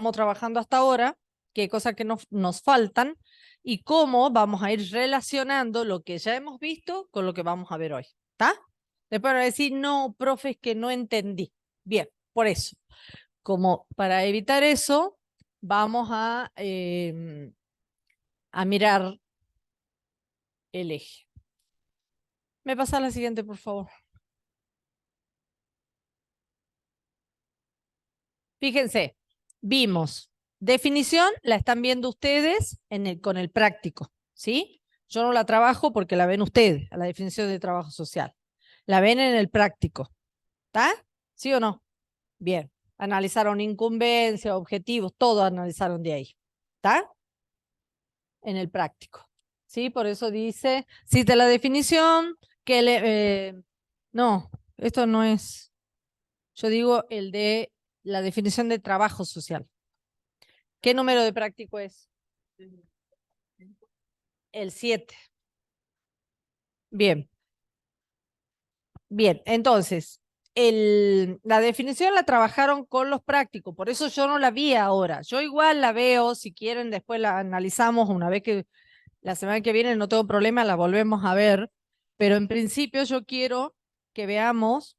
estamos trabajando hasta ahora, qué cosas que nos faltan y cómo vamos a ir relacionando lo que ya hemos visto con lo que vamos a ver hoy. ¿Está? Después van a decir, no, profe, es que no entendí. Bien, por eso. Como para evitar eso, vamos a mirar el eje. ¿Me pasa la siguiente, por favor? Fíjense, vimos definición, la están viendo ustedes con el práctico, ¿sí? Yo no la trabajo porque la ven ustedes, a la definición de trabajo social. La ven en el práctico, ¿está? ¿Sí o no? Bien. Analizaron incumbencia, objetivos, todo analizaron de ahí, ¿está? En el práctico, ¿sí? Por eso dice, cite la definición, que no, esto no es, yo digo el de la definición de trabajo social. ¿Qué número de práctico es? El 7. Bien, bien. Entonces, la definición la trabajaron con los prácticos, por eso yo no la vi ahora. Yo igual la veo, si quieren, después la analizamos una vez que la semana que viene no tengo problema, la volvemos a ver, pero en principio yo quiero que veamos.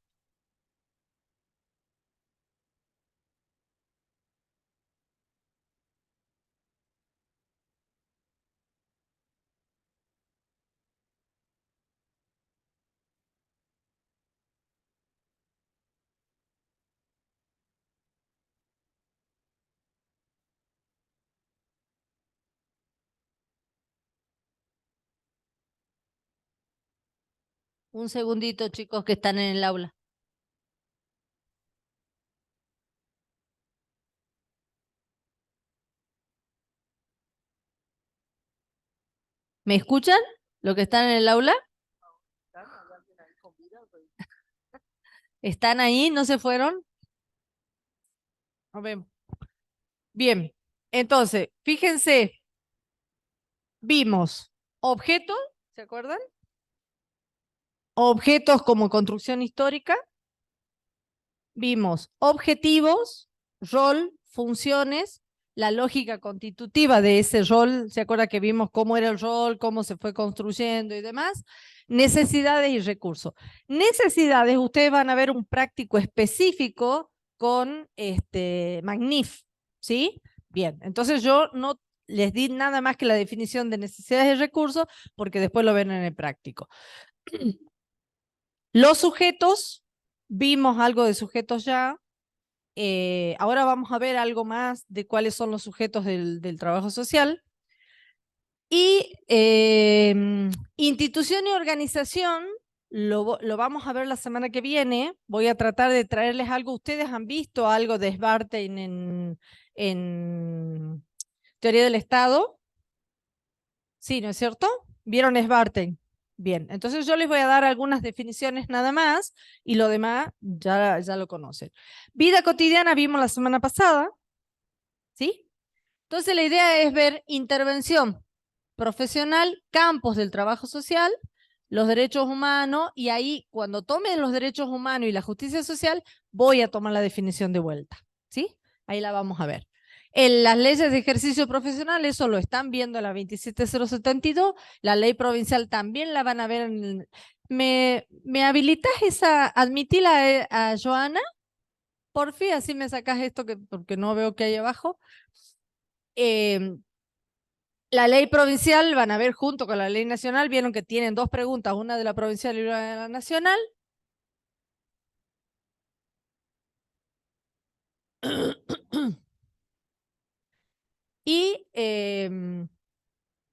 Un segundito, chicos, que están en el aula. ¿Me escuchan? ¿Lo que están en el aula? ¿Están ahí? ¿No se fueron? Nos vemos. Bien, entonces, fíjense, vimos objetos, ¿se acuerdan? Objetos como construcción histórica. Vimos objetivos, rol, funciones, la lógica constitutiva de ese rol. ¿Se acuerda que vimos cómo era el rol, cómo se fue construyendo y demás? Necesidades y recursos. Necesidades, ustedes van a ver un práctico específico con Magnif, ¿sí? Bien, entonces yo no les di nada más que la definición de necesidades y recursos porque después lo ven en el práctico. Los sujetos, vimos algo de sujetos ya. Ahora vamos a ver algo más de cuáles son los sujetos del trabajo social. Y institución y organización lo vamos a ver la semana que viene. Voy a tratar de traerles algo. ¿Ustedes han visto algo de Svartein en Teoría del Estado? Sí, ¿no es cierto? ¿Vieron Svartein? Bien, entonces yo les voy a dar algunas definiciones nada más y lo demás ya lo conocen. Vida cotidiana vimos la semana pasada, ¿sí? Entonces la idea es ver intervención profesional, campos del trabajo social, los derechos humanos, y ahí cuando tomen los derechos humanos y la justicia social, voy a tomar la definición de vuelta, ¿sí? Ahí la vamos a ver. En las leyes de ejercicio profesional, eso lo están viendo en la 27072, la ley provincial también la van a ver ¿Me habilitas esa, admitila a Joana? Por fin, así me sacas esto porque no veo que hay abajo. La ley provincial van a ver junto con la ley nacional, vieron que tienen dos preguntas, una de la provincial y una de la nacional. Y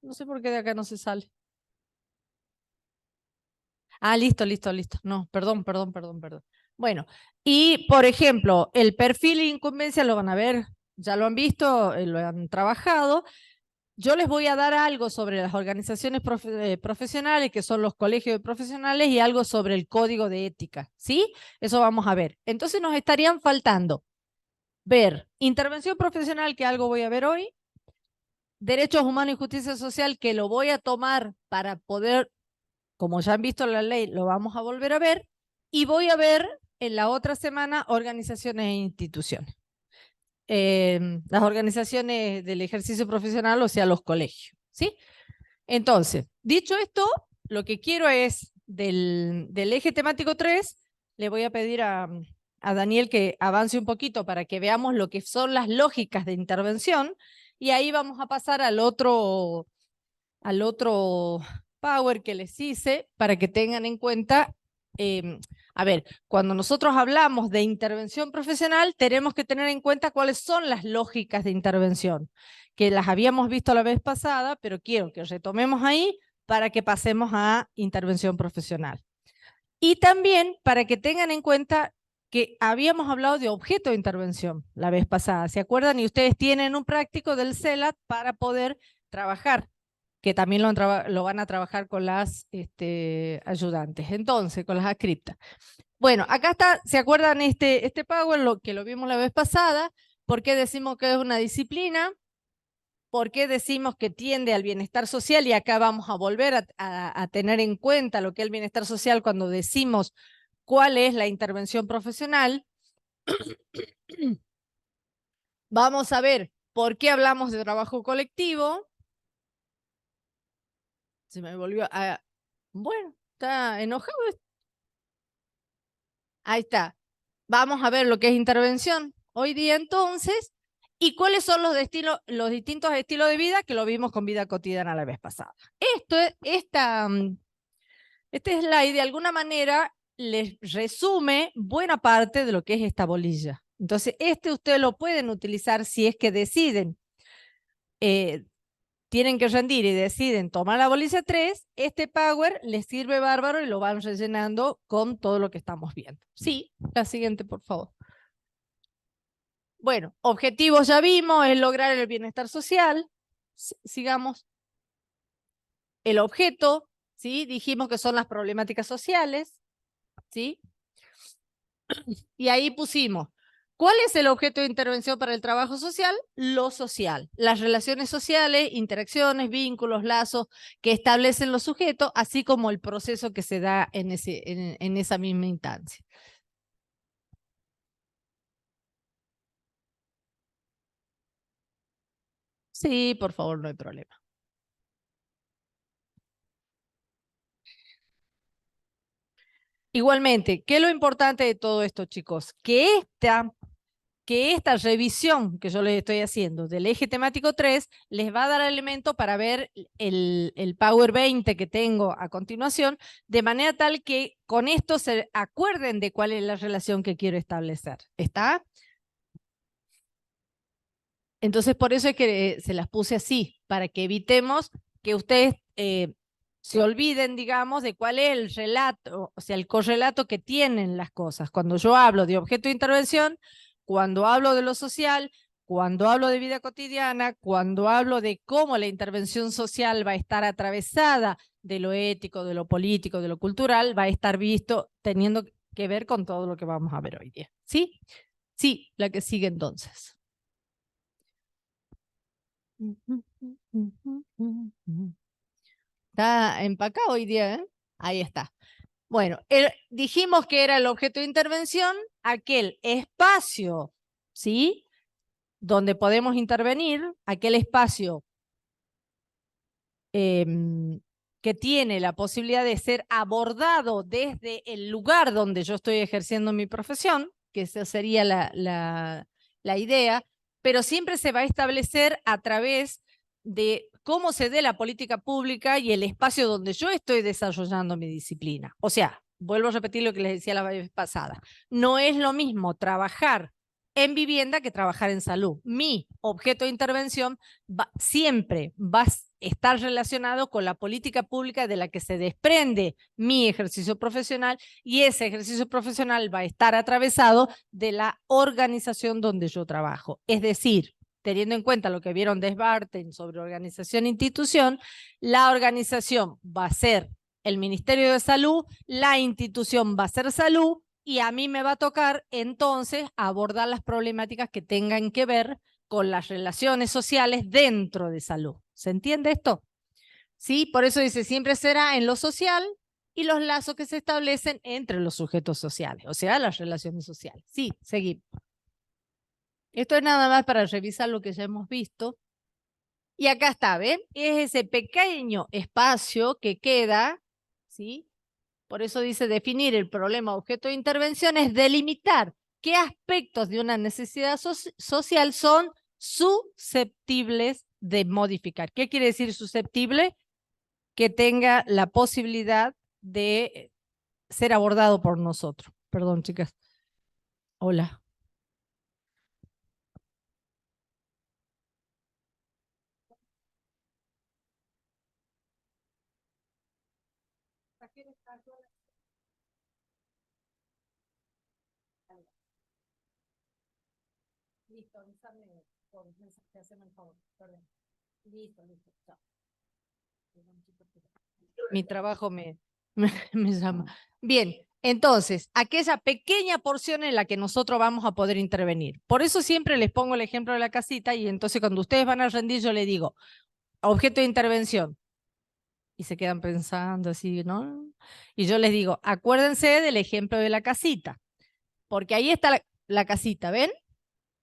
no sé por qué de acá no se sale. Ah, listo, listo, listo. No, perdón. Bueno, y por ejemplo, el perfil e incumbencia lo van a ver, ya lo han visto, lo han trabajado. Yo les voy a dar algo sobre las organizaciones profesionales, que son los colegios de profesionales, y algo sobre el código de ética, ¿sí? Eso vamos a ver. Entonces nos estarían faltando ver intervención profesional, que algo voy a ver hoy, derechos humanos y justicia social, que lo voy a tomar para poder, como ya han visto la ley, lo vamos a volver a ver, y voy a ver en la otra semana organizaciones e instituciones. las organizaciones del ejercicio profesional, o sea, los colegios, ¿sí? Entonces, dicho esto, lo que quiero es del eje temático 3, le voy a pedir a Daniel que avance un poquito para que veamos lo que son las lógicas de intervención, y ahí vamos a pasar al otro power que les hice para que tengan en cuenta, a ver, cuando nosotros hablamos de intervención profesional, tenemos que tener en cuenta cuáles son las lógicas de intervención, que las habíamos visto la vez pasada, pero quiero que retomemos ahí para que pasemos a intervención profesional. Y también para que tengan en cuenta que habíamos hablado de objeto de intervención la vez pasada, ¿se acuerdan? Y ustedes tienen un práctico del CELAT para poder trabajar, que también lo van a trabajar con las ayudantes, entonces, con las adscriptas. Bueno, acá está, ¿se acuerdan este Power, que lo vimos la vez pasada? ¿Por qué decimos que es una disciplina? ¿Por qué decimos que tiende al bienestar social? Y acá vamos a volver a tener en cuenta lo que es el bienestar social cuando decimos cuál es la intervención profesional. Vamos a ver por qué hablamos de trabajo colectivo. Se me volvió a... Bueno, está enojado. Ahí está. Vamos a ver lo que es intervención hoy día entonces, y cuáles son los distintos estilos de vida que lo vimos con vida cotidiana la vez pasada. Este slide de alguna manera les resume buena parte de lo que es esta bolilla. Entonces, ustedes lo pueden utilizar si es que deciden, tienen que rendir y deciden tomar la bolilla 3, este Power les sirve bárbaro y lo van rellenando con todo lo que estamos viendo. Sí, la siguiente, por favor. Bueno, objetivos ya vimos, es lograr el bienestar social. Sigamos. El objeto, ¿sí? Dijimos que son las problemáticas sociales, ¿sí? Y ahí pusimos, ¿cuál es el objeto de intervención para el trabajo social? Lo social, las relaciones sociales, interacciones, vínculos, lazos que establecen los sujetos, así como el proceso que se da en esa misma instancia. Sí, por favor, no hay problema. Igualmente, ¿qué es lo importante de todo esto, chicos? Que esta revisión que yo les estoy haciendo del eje temático 3 les va a dar elemento para ver el Power 20 que tengo a continuación, de manera tal que con esto se acuerden de cuál es la relación que quiero establecer. ¿Está? Entonces, por eso es que se las puse así, para que evitemos que ustedes se olviden, digamos, de cuál es el relato, o sea, el correlato que tienen las cosas. Cuando yo hablo de objeto de intervención, cuando hablo de lo social, cuando hablo de vida cotidiana, cuando hablo de cómo la intervención social va a estar atravesada de lo ético, de lo político, de lo cultural, va a estar visto teniendo que ver con todo lo que vamos a ver hoy día. ¿Sí? Sí, la que sigue entonces. Está empacado hoy día, ¿eh? Ahí está. Bueno, dijimos que era el objeto de intervención, aquel espacio, ¿sí? Donde podemos intervenir, aquel espacio que tiene la posibilidad de ser abordado desde el lugar donde yo estoy ejerciendo mi profesión, que esa sería la idea, pero siempre se va a establecer a través de cómo se dé la política pública y el espacio donde yo estoy desarrollando mi disciplina. O sea, vuelvo a repetir lo que les decía la vez pasada, no es lo mismo trabajar en vivienda que trabajar en salud. Mi objeto de intervención siempre va a estar relacionado con la política pública de la que se desprende mi ejercicio profesional, y ese ejercicio profesional va a estar atravesado de la organización donde yo trabajo. Es decir, teniendo en cuenta lo que vieron de Sbarten sobre organización e institución, la organización va a ser el Ministerio de Salud, la institución va a ser salud, y a mí me va a tocar entonces abordar las problemáticas que tengan que ver con las relaciones sociales dentro de salud. ¿Se entiende esto? Sí, por eso dice, siempre será en lo social y los lazos que se establecen entre los sujetos sociales, o sea, las relaciones sociales. Sí, seguimos. Esto es nada más para revisar lo que ya hemos visto. Y acá está, ¿ven? Es ese pequeño espacio que queda, ¿sí? Por eso dice definir el problema objeto de intervención es delimitar qué aspectos de una necesidad social son susceptibles de modificar. ¿Qué quiere decir susceptible? Que tenga la posibilidad de ser abordado por nosotros. Perdón, chicas. Hola. Listo, avísame por mensaje, haceme el favor. Perdón. Listo, listo. Chao. Mi trabajo me llama. Bien, entonces, aquella pequeña porción en la que nosotros vamos a poder intervenir. Por eso siempre les pongo el ejemplo de la casita y entonces cuando ustedes van a rendir yo les digo, objeto de intervención. Y se quedan pensando así, ¿no? Y yo les digo, acuérdense del ejemplo de la casita, porque ahí está la casita, ¿ven?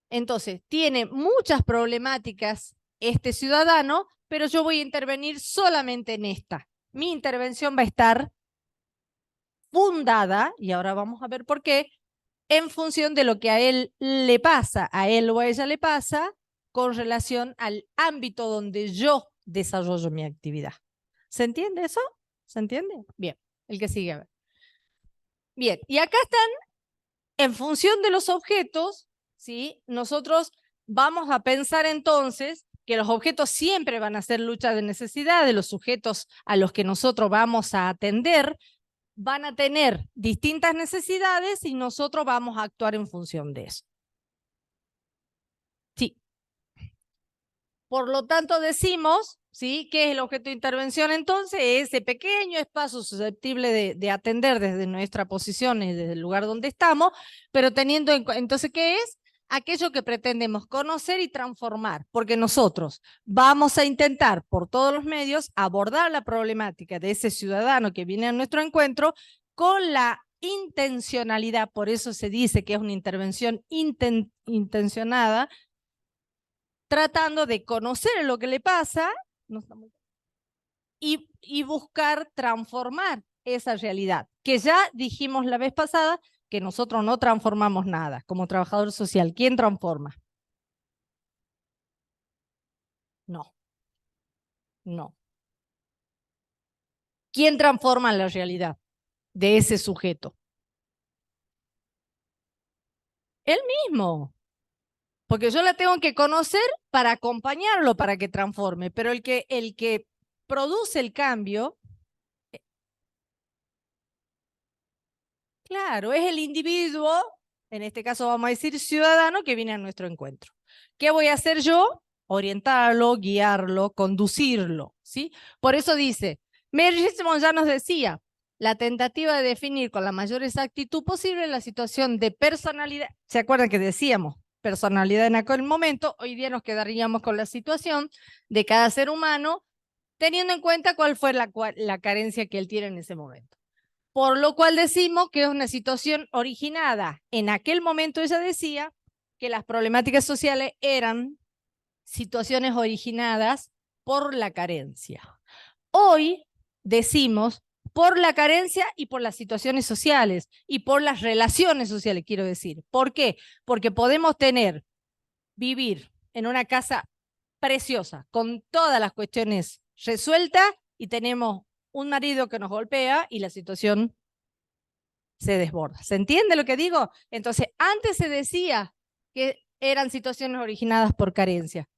Entonces, tiene muchas problemáticas este ciudadano, pero yo voy a intervenir solamente en esta. Mi intervención va a estar fundada, y ahora vamos a ver por qué, en función de lo que a él le pasa, a él o a ella le pasa, con relación al ámbito donde yo desarrollo mi actividad. ¿Se entiende eso? ¿Se entiende? Bien, el que sigue. A ver. Bien, y acá están, en función de los objetos, ¿sí? Nosotros vamos a pensar entonces que los objetos siempre van a ser lucha de necesidad de los sujetos a los que nosotros vamos a atender, van a tener distintas necesidades y nosotros vamos a actuar en función de eso. Sí. Por lo tanto, decimos, ¿sí? ¿Qué es el objeto de intervención entonces? Ese pequeño espacio susceptible de atender desde nuestra posición y desde el lugar donde estamos, pero teniendo en cuenta, entonces, ¿qué es? Aquello que pretendemos conocer y transformar, porque nosotros vamos a intentar por todos los medios abordar la problemática de ese ciudadano que viene a nuestro encuentro con la intencionalidad, por eso se dice que es una intervención intencionada, tratando de conocer lo que le pasa y buscar transformar esa realidad, que ya dijimos la vez pasada que nosotros no transformamos nada como trabajador social. ¿Quién transforma? No, no. ¿Quién transforma la realidad de ese sujeto? Él mismo. Porque yo la tengo que conocer para acompañarlo, para que transforme, pero el que produce el cambio, claro, es el individuo, en este caso vamos a decir ciudadano, que viene a nuestro encuentro. ¿Qué voy a hacer yo? Orientarlo, guiarlo, conducirlo, ¿sí? Por eso dice, Mary Simon ya nos decía, la tentativa de definir con la mayor exactitud posible la situación de personalidad. ¿Se acuerdan que decíamos personalidad en aquel momento? Hoy día nos quedaríamos con la situación de cada ser humano, teniendo en cuenta cuál fue la carencia que él tiene en ese momento. Por lo cual decimos que es una situación originada. En aquel momento ella decía que las problemáticas sociales eran situaciones originadas por la carencia. Hoy decimos por la carencia y por las situaciones sociales y por las relaciones sociales, quiero decir. ¿Por qué? Porque podemos vivir en una casa preciosa, con todas las cuestiones resueltas y tenemos un marido que nos golpea y la situación se desborda. ¿Se entiende lo que digo? Entonces, antes se decía que eran situaciones originadas por carencia.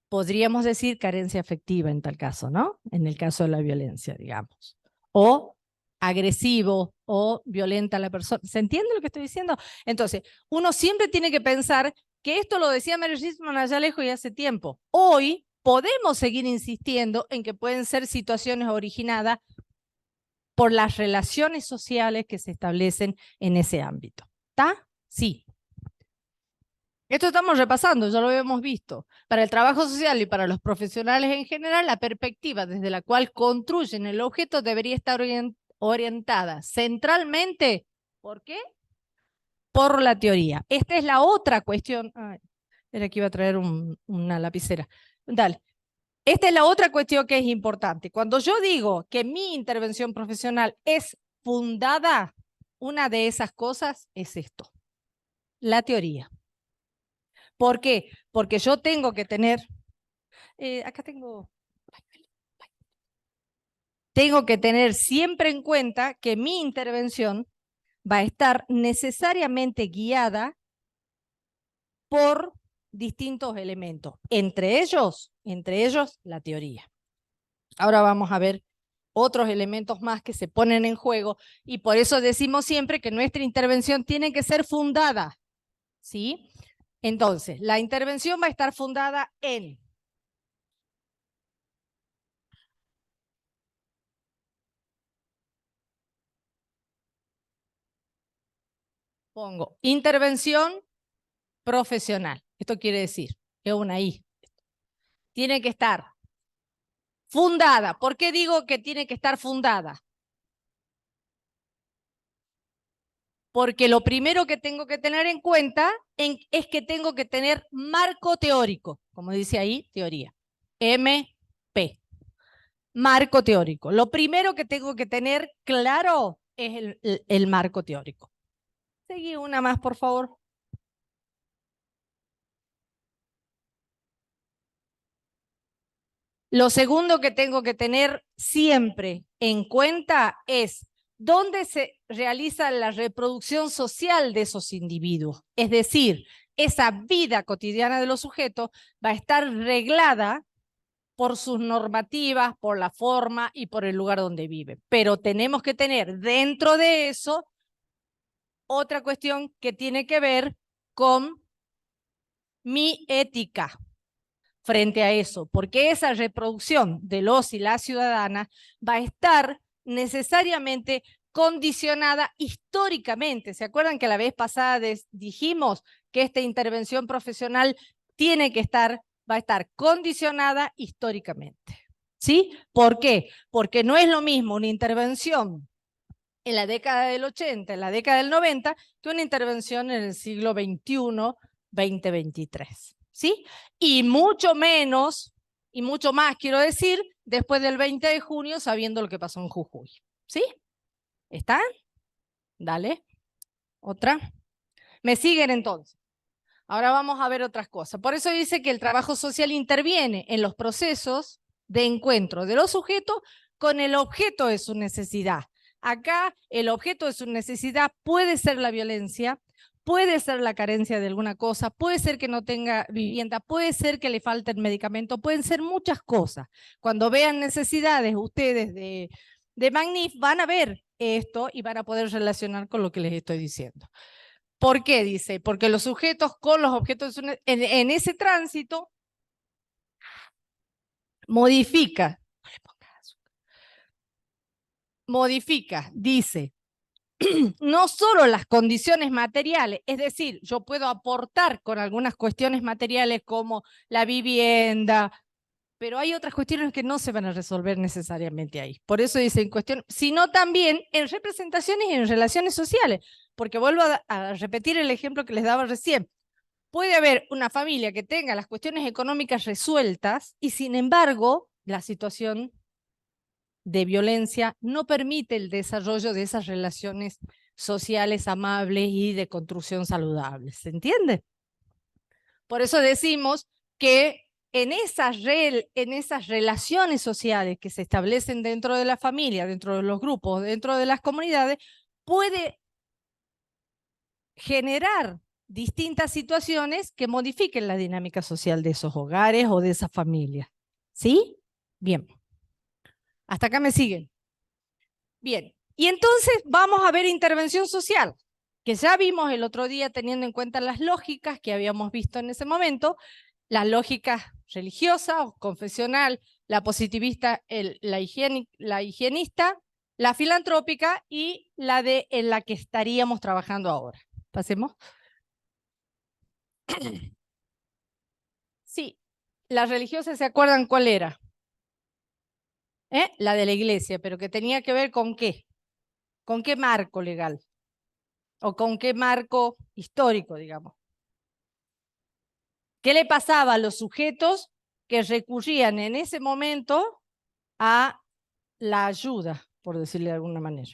Podríamos decir carencia afectiva en tal caso, ¿no? En el caso de la violencia, digamos. O agresivo o violenta a la persona. ¿Se entiende lo que estoy diciendo? Entonces, uno siempre tiene que pensar que esto lo decía Mary Gisman allá lejos y hace tiempo. Hoy podemos seguir insistiendo en que pueden ser situaciones originadas por las relaciones sociales que se establecen en ese ámbito. ¿Está? Sí. Esto estamos repasando, ya lo habíamos visto. Para el trabajo social y para los profesionales en general, la perspectiva desde la cual construyen el objeto debería estar orientada centralmente, ¿por qué? Por la teoría. Esta es la otra cuestión. Ay, Era que iba a traer una lapicera. Dale. Esta es la otra cuestión que es importante. Cuando yo digo que mi intervención profesional es fundada, una de esas cosas es esto, la teoría. ¿Por qué? Porque yo tengo que tener, acá tengo que tener siempre en cuenta que mi intervención va a estar necesariamente guiada por distintos elementos, entre ellos la teoría. Ahora vamos a ver otros elementos más que se ponen en juego y por eso decimos siempre que nuestra intervención tiene que ser fundada, ¿sí? Entonces, la intervención va a estar fundada en pongo intervención profesional. Esto quiere decir, es una I. Tiene que estar fundada. ¿Por qué digo que tiene que estar fundada? Porque lo primero que tengo que tener en cuenta es que tengo que tener marco teórico, como dice ahí, teoría. MP, marco teórico. Lo primero que tengo que tener claro es el marco teórico. Seguí una más, por favor. Lo segundo que tengo que tener siempre en cuenta es dónde se realiza la reproducción social de esos individuos. Es decir, esa vida cotidiana de los sujetos va a estar reglada por sus normativas, por la forma y por el lugar donde vive. Pero tenemos que tener dentro de eso otra cuestión que tiene que ver con mi ética frente a eso, porque esa reproducción de los y las ciudadanas va a estar necesariamente condicionada históricamente. ¿Se acuerdan que la vez pasada dijimos que esta intervención profesional tiene que estar, va a estar condicionada históricamente? ¿Sí? ¿Por qué? Porque no es lo mismo una intervención en la década del 80, en la década del 90, que una intervención en el siglo XXI, 2023. ¿Sí? Y mucho menos, y mucho más, quiero decir, después del 20 de junio, sabiendo lo que pasó en Jujuy. ¿Sí? ¿Están? Dale. Otra. ¿Me siguen entonces? Ahora vamos a ver otras cosas. Por eso dice que el trabajo social interviene en los procesos de encuentro de los sujetos con el objeto de su necesidad. Acá el objeto de su necesidad puede ser la violencia, puede ser la carencia de alguna cosa, puede ser que no tenga vivienda, puede ser que le falten medicamentos, pueden ser muchas cosas. Cuando vean necesidades ustedes de Magnif van a ver esto y van a poder relacionar con lo que les estoy diciendo. ¿Por qué? Dice, porque los sujetos con los objetos en ese tránsito modifica, dice, no solo las condiciones materiales, es decir, yo puedo aportar con algunas cuestiones materiales como la vivienda, pero hay otras cuestiones que no se van a resolver necesariamente ahí. Por eso dice en cuestión, sino también en representaciones y en relaciones sociales, porque vuelvo a repetir el ejemplo que les daba recién. Puede haber una familia que tenga las cuestiones económicas resueltas y sin embargo la situación de violencia no permite el desarrollo de esas relaciones sociales amables y de construcción saludable. ¿Se entiende? Por eso decimos que en esas relaciones sociales que se establecen dentro de la familia, dentro de los grupos, dentro de las comunidades, puede generar distintas situaciones que modifiquen la dinámica social de esos hogares o de esas familias. ¿Sí? Bien. Hasta acá me siguen. Bien. Y entonces vamos a ver intervención social, que ya vimos el otro día teniendo en cuenta las lógicas que habíamos visto en ese momento, las lógicas religiosa o confesional, la positivista, la higienista, la filantrópica y la en la que estaríamos trabajando ahora. Pasemos. Sí, las religiosas se acuerdan cuál era. La de la iglesia, pero que tenía que ver con qué marco legal o con qué marco histórico, digamos. ¿Qué le pasaba a los sujetos que recurrían en ese momento a la ayuda, por decirle de alguna manera?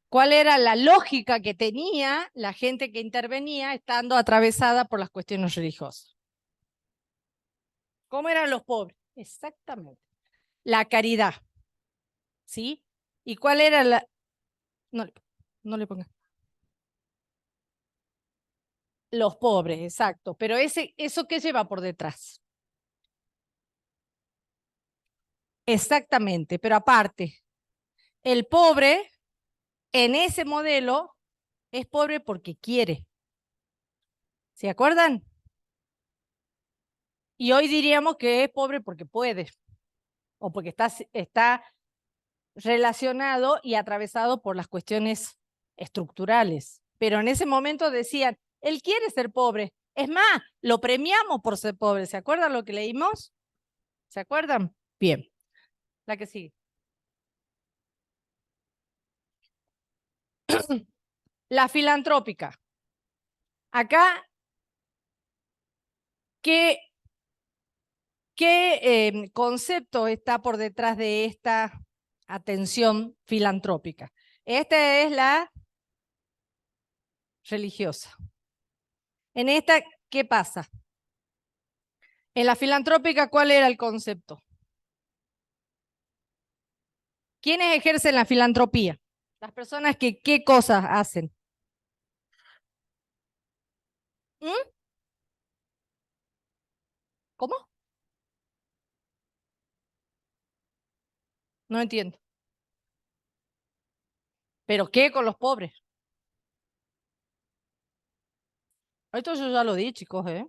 ¿Cuál era la lógica que tenía la gente que intervenía estando atravesada por las cuestiones religiosas? ¿Cómo eran los pobres? Exactamente. La caridad, ¿sí? ¿Y cuál era la...? No, no le ponga. Los pobres, exacto. Pero ¿eso qué lleva por detrás? Exactamente, pero aparte, el pobre en ese modelo es pobre porque quiere. ¿Se acuerdan? Y hoy diríamos que es pobre porque puede, o porque está relacionado y atravesado por las cuestiones estructurales. Pero en ese momento decían, él quiere ser pobre. Es más, lo premiamos por ser pobre. ¿Se acuerdan lo que leímos? ¿Se acuerdan? Bien, la que sigue. La filantrópica. Acá, ¿qué concepto está por detrás de esta atención filantrópica? Esta es la religiosa. En esta, ¿qué pasa? En la filantrópica, ¿cuál era el concepto? ¿Quiénes ejercen la filantropía? Las personas que, ¿qué cosas hacen? ¿Mm? ¿Cómo? No entiendo. ¿Pero qué con los pobres? Esto yo ya lo di, chicos, ¿eh?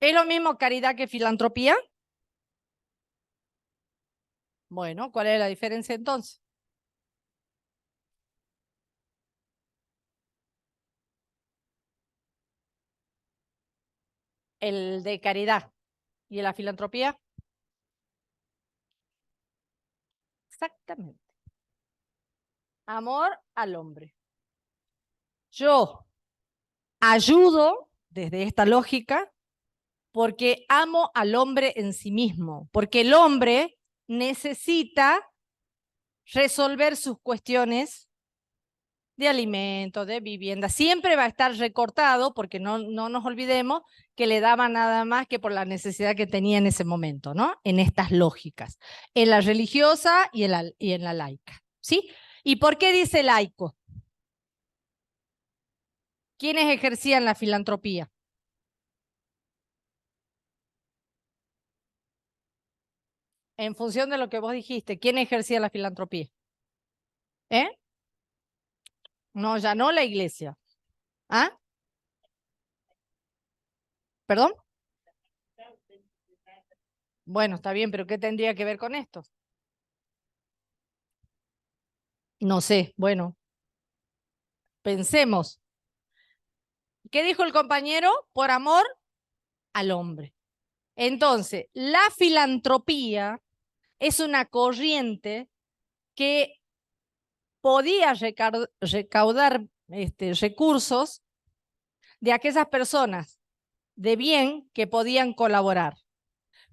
¿Es lo mismo caridad que filantropía? Bueno, ¿cuál es la diferencia entonces? El de caridad y la filantropía. Exactamente. Amor al hombre. Yo ayudo desde esta lógica porque amo al hombre en sí mismo, porque el hombre necesita resolver sus cuestiones de alimentos, de vivienda. Siempre va a estar recortado, porque no nos olvidemos que le daba nada más que por la necesidad que tenía en ese momento, ¿no? En estas lógicas, en la religiosa y en la laica, ¿sí? ¿Y por qué dice laico? ¿Quiénes ejercían la filantropía? En función de lo que vos dijiste, ¿quién ejercía la filantropía? ¿Eh? No, ya no la iglesia. ¿Ah? ¿Perdón? Bueno, está bien, pero ¿qué tendría que ver con esto? No sé, bueno, pensemos. ¿Qué dijo el compañero? Por amor al hombre. Entonces, la filantropía es una corriente que podía recaudar recursos de aquellas personas de bien que podían colaborar,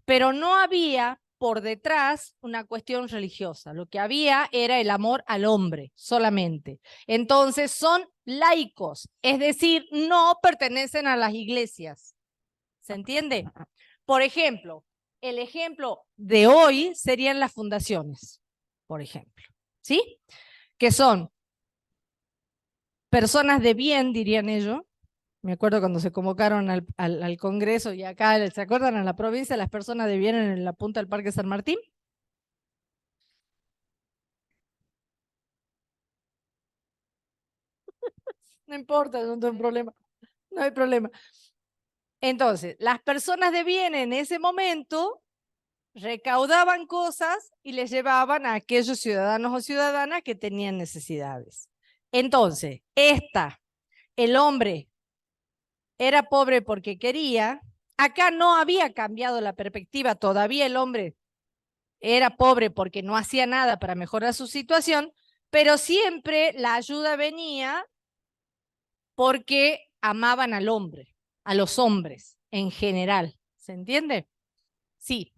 pero no había por detrás una cuestión religiosa. Lo que había era el amor al hombre solamente. Entonces son laicos, es decir, no pertenecen a las iglesias. ¿Se entiende? Por ejemplo, el ejemplo de hoy serían las fundaciones, por ejemplo, ¿sí? Que son personas de bien, dirían ellos. Me acuerdo cuando se convocaron al Congreso y acá, ¿se acuerdan? A la provincia, las personas de bien en la punta del Parque San Martín. No importa, no tengo problema. No hay problema. Entonces, las personas de bien en ese momento recaudaban cosas y les llevaban a aquellos ciudadanos o ciudadanas que tenían necesidades. Entonces, el hombre era pobre porque quería. Acá no había cambiado la perspectiva, todavía el hombre era pobre porque no hacía nada para mejorar su situación, Pero siempre la ayuda venía porque amaban al hombre, a los hombres en general. ¿Se entiende? Sí.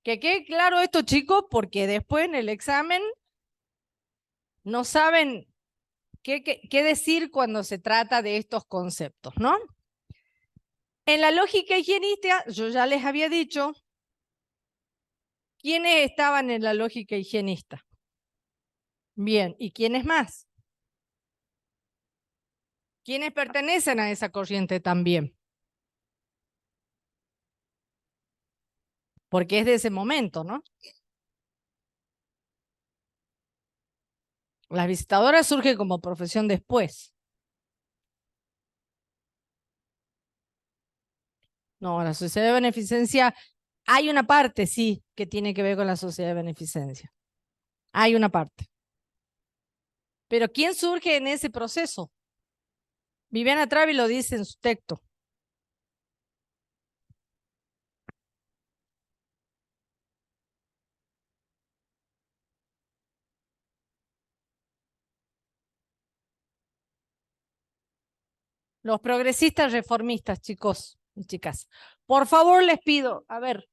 Que quede claro esto, chicos, porque después en el examen no saben qué decir cuando se trata de estos conceptos, ¿no? En la lógica higienista, yo ya les había dicho, ¿quiénes estaban en la lógica higienista? Bien, ¿y quiénes más? ¿Quiénes pertenecen a esa corriente también? Porque es de ese momento, ¿no? Las visitadoras surgen como profesión después. No, la sociedad de beneficencia, hay una parte, sí, que tiene que ver con la sociedad de beneficencia. Hay una parte. Pero ¿quién surge en ese proceso? Viviana Travi lo dice en su texto. Los progresistas reformistas, chicos y chicas. Por favor, les pido, a ver,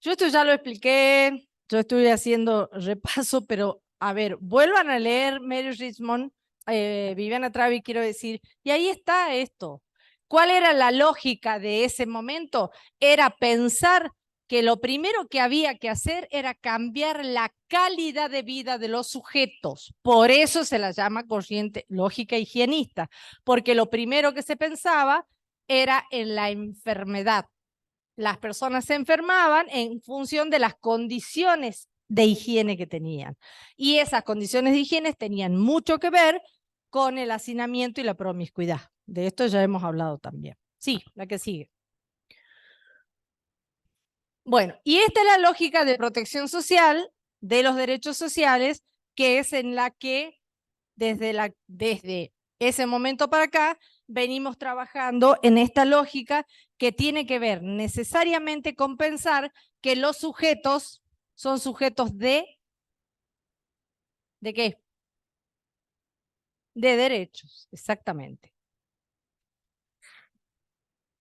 yo esto ya lo expliqué, yo estoy haciendo repaso, pero a ver, vuelvan a leer Mary Richmond, Viviana Travi, quiero decir, y ahí está esto. ¿Cuál era la lógica de ese momento? Era pensar que lo primero que había que hacer era cambiar la calidad de vida de los sujetos. Por eso se la llama corriente lógica higienista, porque lo primero que se pensaba era en la enfermedad. Las personas se enfermaban en función de las condiciones de higiene que tenían. Y esas condiciones de higiene tenían mucho que ver con el hacinamiento y la promiscuidad. De esto ya hemos hablado también. Sí, la que sigue. Bueno, y esta es la lógica de protección social de los derechos sociales, que es en la que desde ese momento para acá venimos trabajando en esta lógica que tiene que ver necesariamente con pensar que los sujetos son sujetos ¿de qué? De derechos, exactamente.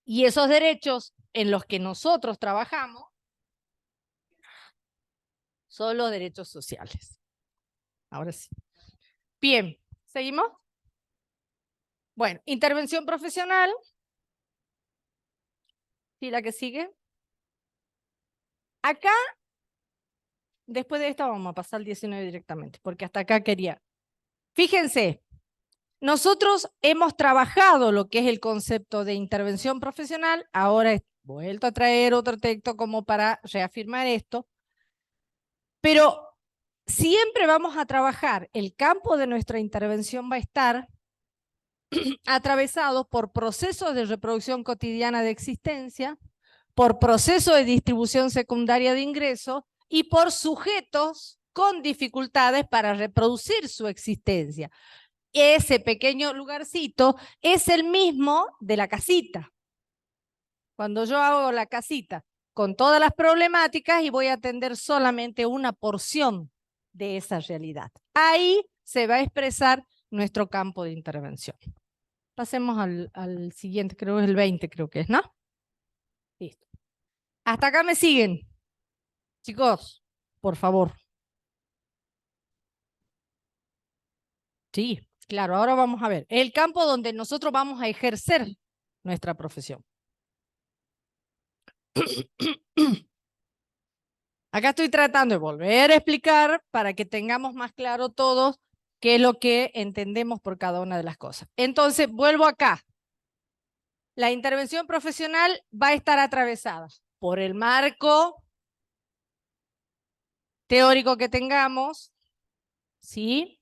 Y esos derechos en los que nosotros trabajamos son los derechos sociales. Ahora sí. Bien, ¿seguimos? Bueno, intervención profesional. ¿Sí, la que sigue? Acá, después de esta vamos a pasar al 19 directamente, porque hasta acá quería. Fíjense, nosotros hemos trabajado lo que es el concepto de intervención profesional, ahora he vuelto a traer otro texto como para reafirmar esto, pero siempre vamos a trabajar, el campo de nuestra intervención va a estar atravesado por procesos de reproducción cotidiana de existencia, por procesos de distribución secundaria de ingresos y por sujetos con dificultades para reproducir su existencia. Ese pequeño lugarcito es el mismo de la casita. Cuando yo hago la casita con todas las problemáticas y voy a atender solamente una porción de esa realidad. Ahí se va a expresar nuestro campo de intervención. Pasemos al siguiente, creo que es el 20, creo que es, ¿no? Listo. Hasta acá me siguen. Chicos, por favor. Sí, claro, ahora vamos a ver. El campo donde nosotros vamos a ejercer nuestra profesión. Acá estoy tratando de volver a explicar para que tengamos más claro todos qué es lo que entendemos por cada una de las cosas. Entonces, vuelvo acá. La intervención profesional va a estar atravesada por el marco teórico que tengamos, ¿sí?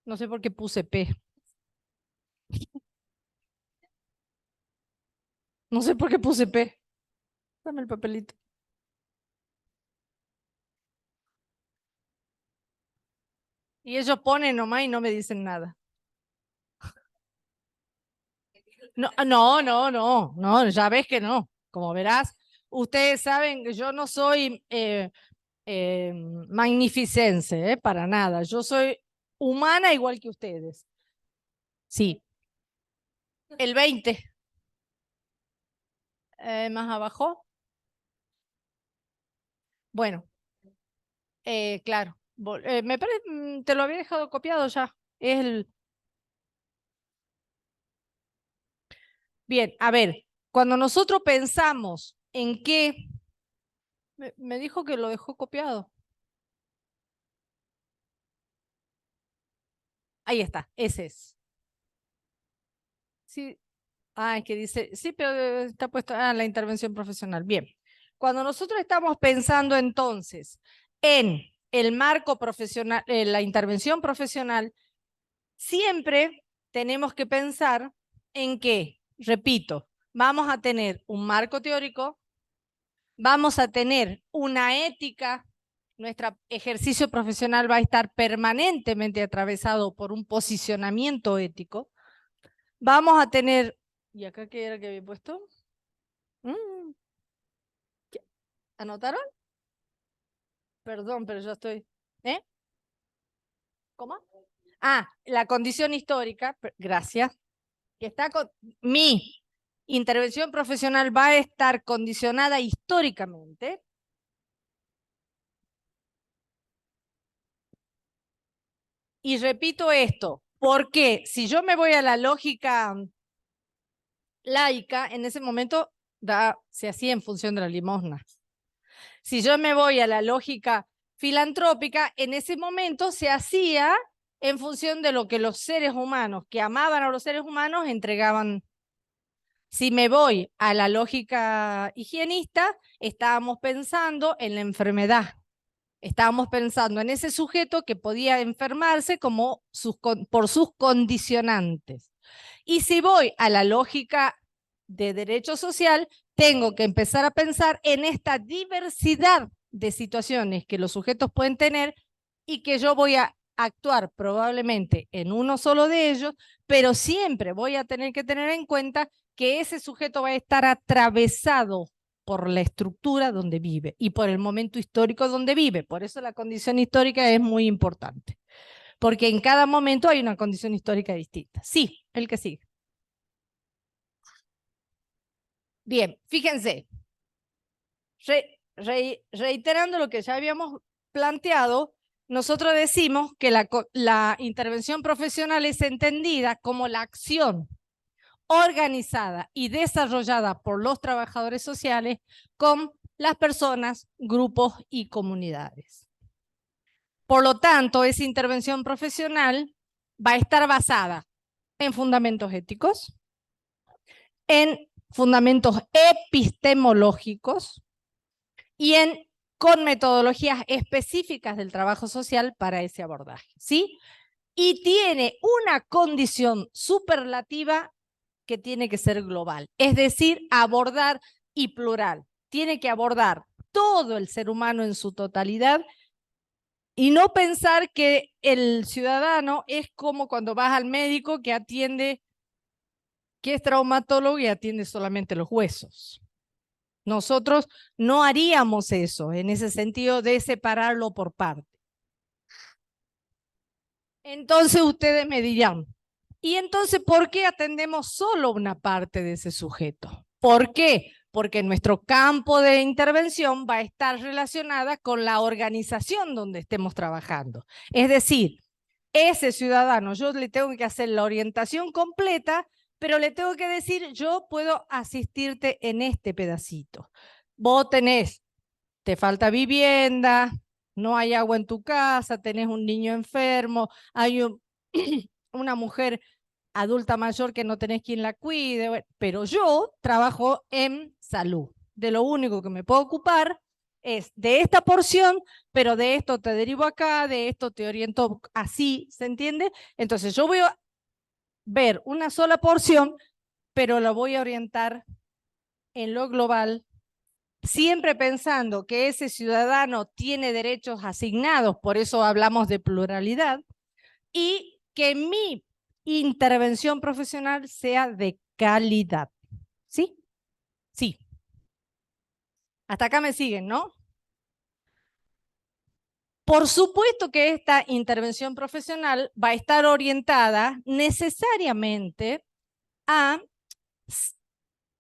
No sé por qué puse P. No sé por qué puse P. Dame el papelito. Y ellos ponen nomás y no me dicen nada. No, no, ya ves que no. Como verás, ustedes saben que yo no soy magnificense, para nada. Yo soy humana igual que ustedes. Sí. El 20. Más abajo. Bueno, claro. Me parece, te lo había dejado copiado ya. Es el... Bien, a ver, cuando nosotros pensamos en qué... Me dijo que lo dejó copiado. Ahí está, ese es. Sí, es que dice, sí, pero está puesto, la intervención profesional. Bien, cuando nosotros estamos pensando entonces en el marco profesional, la intervención profesional, siempre tenemos que pensar en que, repito, vamos a tener un marco teórico, vamos a tener una ética, nuestro ejercicio profesional va a estar permanentemente atravesado por un posicionamiento ético, vamos a tener, ¿y acá qué era que había puesto? Mm, ¿Anotaron? Perdón, pero yo estoy... ¿Eh? ¿Cómo? La condición histórica, gracias, que está con... Mi intervención profesional va a estar condicionada históricamente. Y repito esto, porque si yo me voy a la lógica laica, en ese momento se hacía en función de la limosna. Si yo me voy a la lógica filantrópica, en ese momento se hacía en función de lo que los seres humanos, que amaban a los seres humanos, entregaban. Si me voy a la lógica higienista, estábamos pensando en la enfermedad. Estábamos pensando en ese sujeto que podía enfermarse por sus condicionantes. Y si voy a la lógica de derecho social, tengo que empezar a pensar en esta diversidad de situaciones que los sujetos pueden tener y que yo voy a actuar probablemente en uno solo de ellos, pero siempre voy a tener que tener en cuenta que ese sujeto va a estar atravesado por la estructura donde vive y por el momento histórico donde vive. Por eso la condición histórica es muy importante, porque en cada momento hay una condición histórica distinta. Sí, el que sigue. Bien, fíjense, reiterando lo que ya habíamos planteado, nosotros decimos que la intervención profesional es entendida como la acción organizada y desarrollada por los trabajadores sociales con las personas, grupos y comunidades. Por lo tanto, esa intervención profesional va a estar basada en fundamentos éticos, en fundamentos epistemológicos y con metodologías específicas del trabajo social para ese abordaje, ¿sí? Y tiene una condición superlativa que tiene que ser global, es decir, abordar y plural. Tiene que abordar todo el ser humano en su totalidad y no pensar que el ciudadano es como cuando vas al médico que es traumatólogo y atiende solamente los huesos. Nosotros no haríamos eso, en ese sentido de separarlo por parte. Entonces ustedes me dirán, ¿y entonces por qué atendemos solo una parte de ese sujeto? ¿Por qué? Porque nuestro campo de intervención va a estar relacionada con la organización donde estemos trabajando. Es decir, ese ciudadano, yo le tengo que hacer la orientación completa, pero le tengo que decir, yo puedo asistirte en este pedacito. Vos te falta vivienda, no hay agua en tu casa, tenés un niño enfermo, hay una mujer adulta mayor que no tenés quien la cuide, pero yo trabajo en salud. De lo único que me puedo ocupar es de esta porción, pero de esto te derivo acá, de esto te oriento así, ¿se entiende? Entonces yo voy a ver una sola porción, pero la voy a orientar en lo global, siempre pensando que ese ciudadano tiene derechos asignados, por eso hablamos de pluralidad, y que mi intervención profesional sea de calidad. ¿Sí? Sí. Hasta acá me siguen, ¿no? Por supuesto que esta intervención profesional va a estar orientada necesariamente a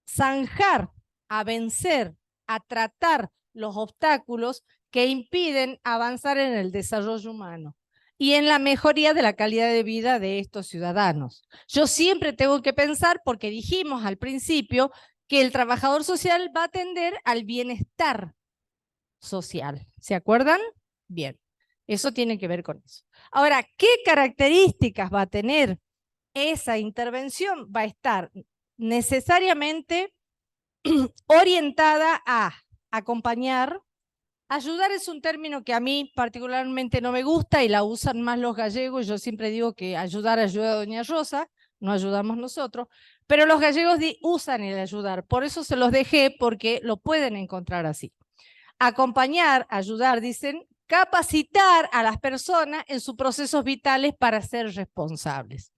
zanjar, a vencer, a tratar los obstáculos que impiden avanzar en el desarrollo humano y en la mejoría de la calidad de vida de estos ciudadanos. Yo siempre tengo que pensar, porque dijimos al principio, que el trabajador social va a atender al bienestar social. ¿Se acuerdan? Bien, eso tiene que ver con eso. Ahora, ¿qué características va a tener esa intervención? Va a estar necesariamente orientada a acompañar. Ayudar es un término que a mí particularmente no me gusta y la usan más los gallegos. Yo siempre digo que ayudar ayuda a Doña Rosa, no ayudamos nosotros, pero los gallegos usan el ayudar, por eso se los dejé, porque lo pueden encontrar así. Acompañar, ayudar, dicen, capacitar a las personas en sus procesos vitales para ser responsables.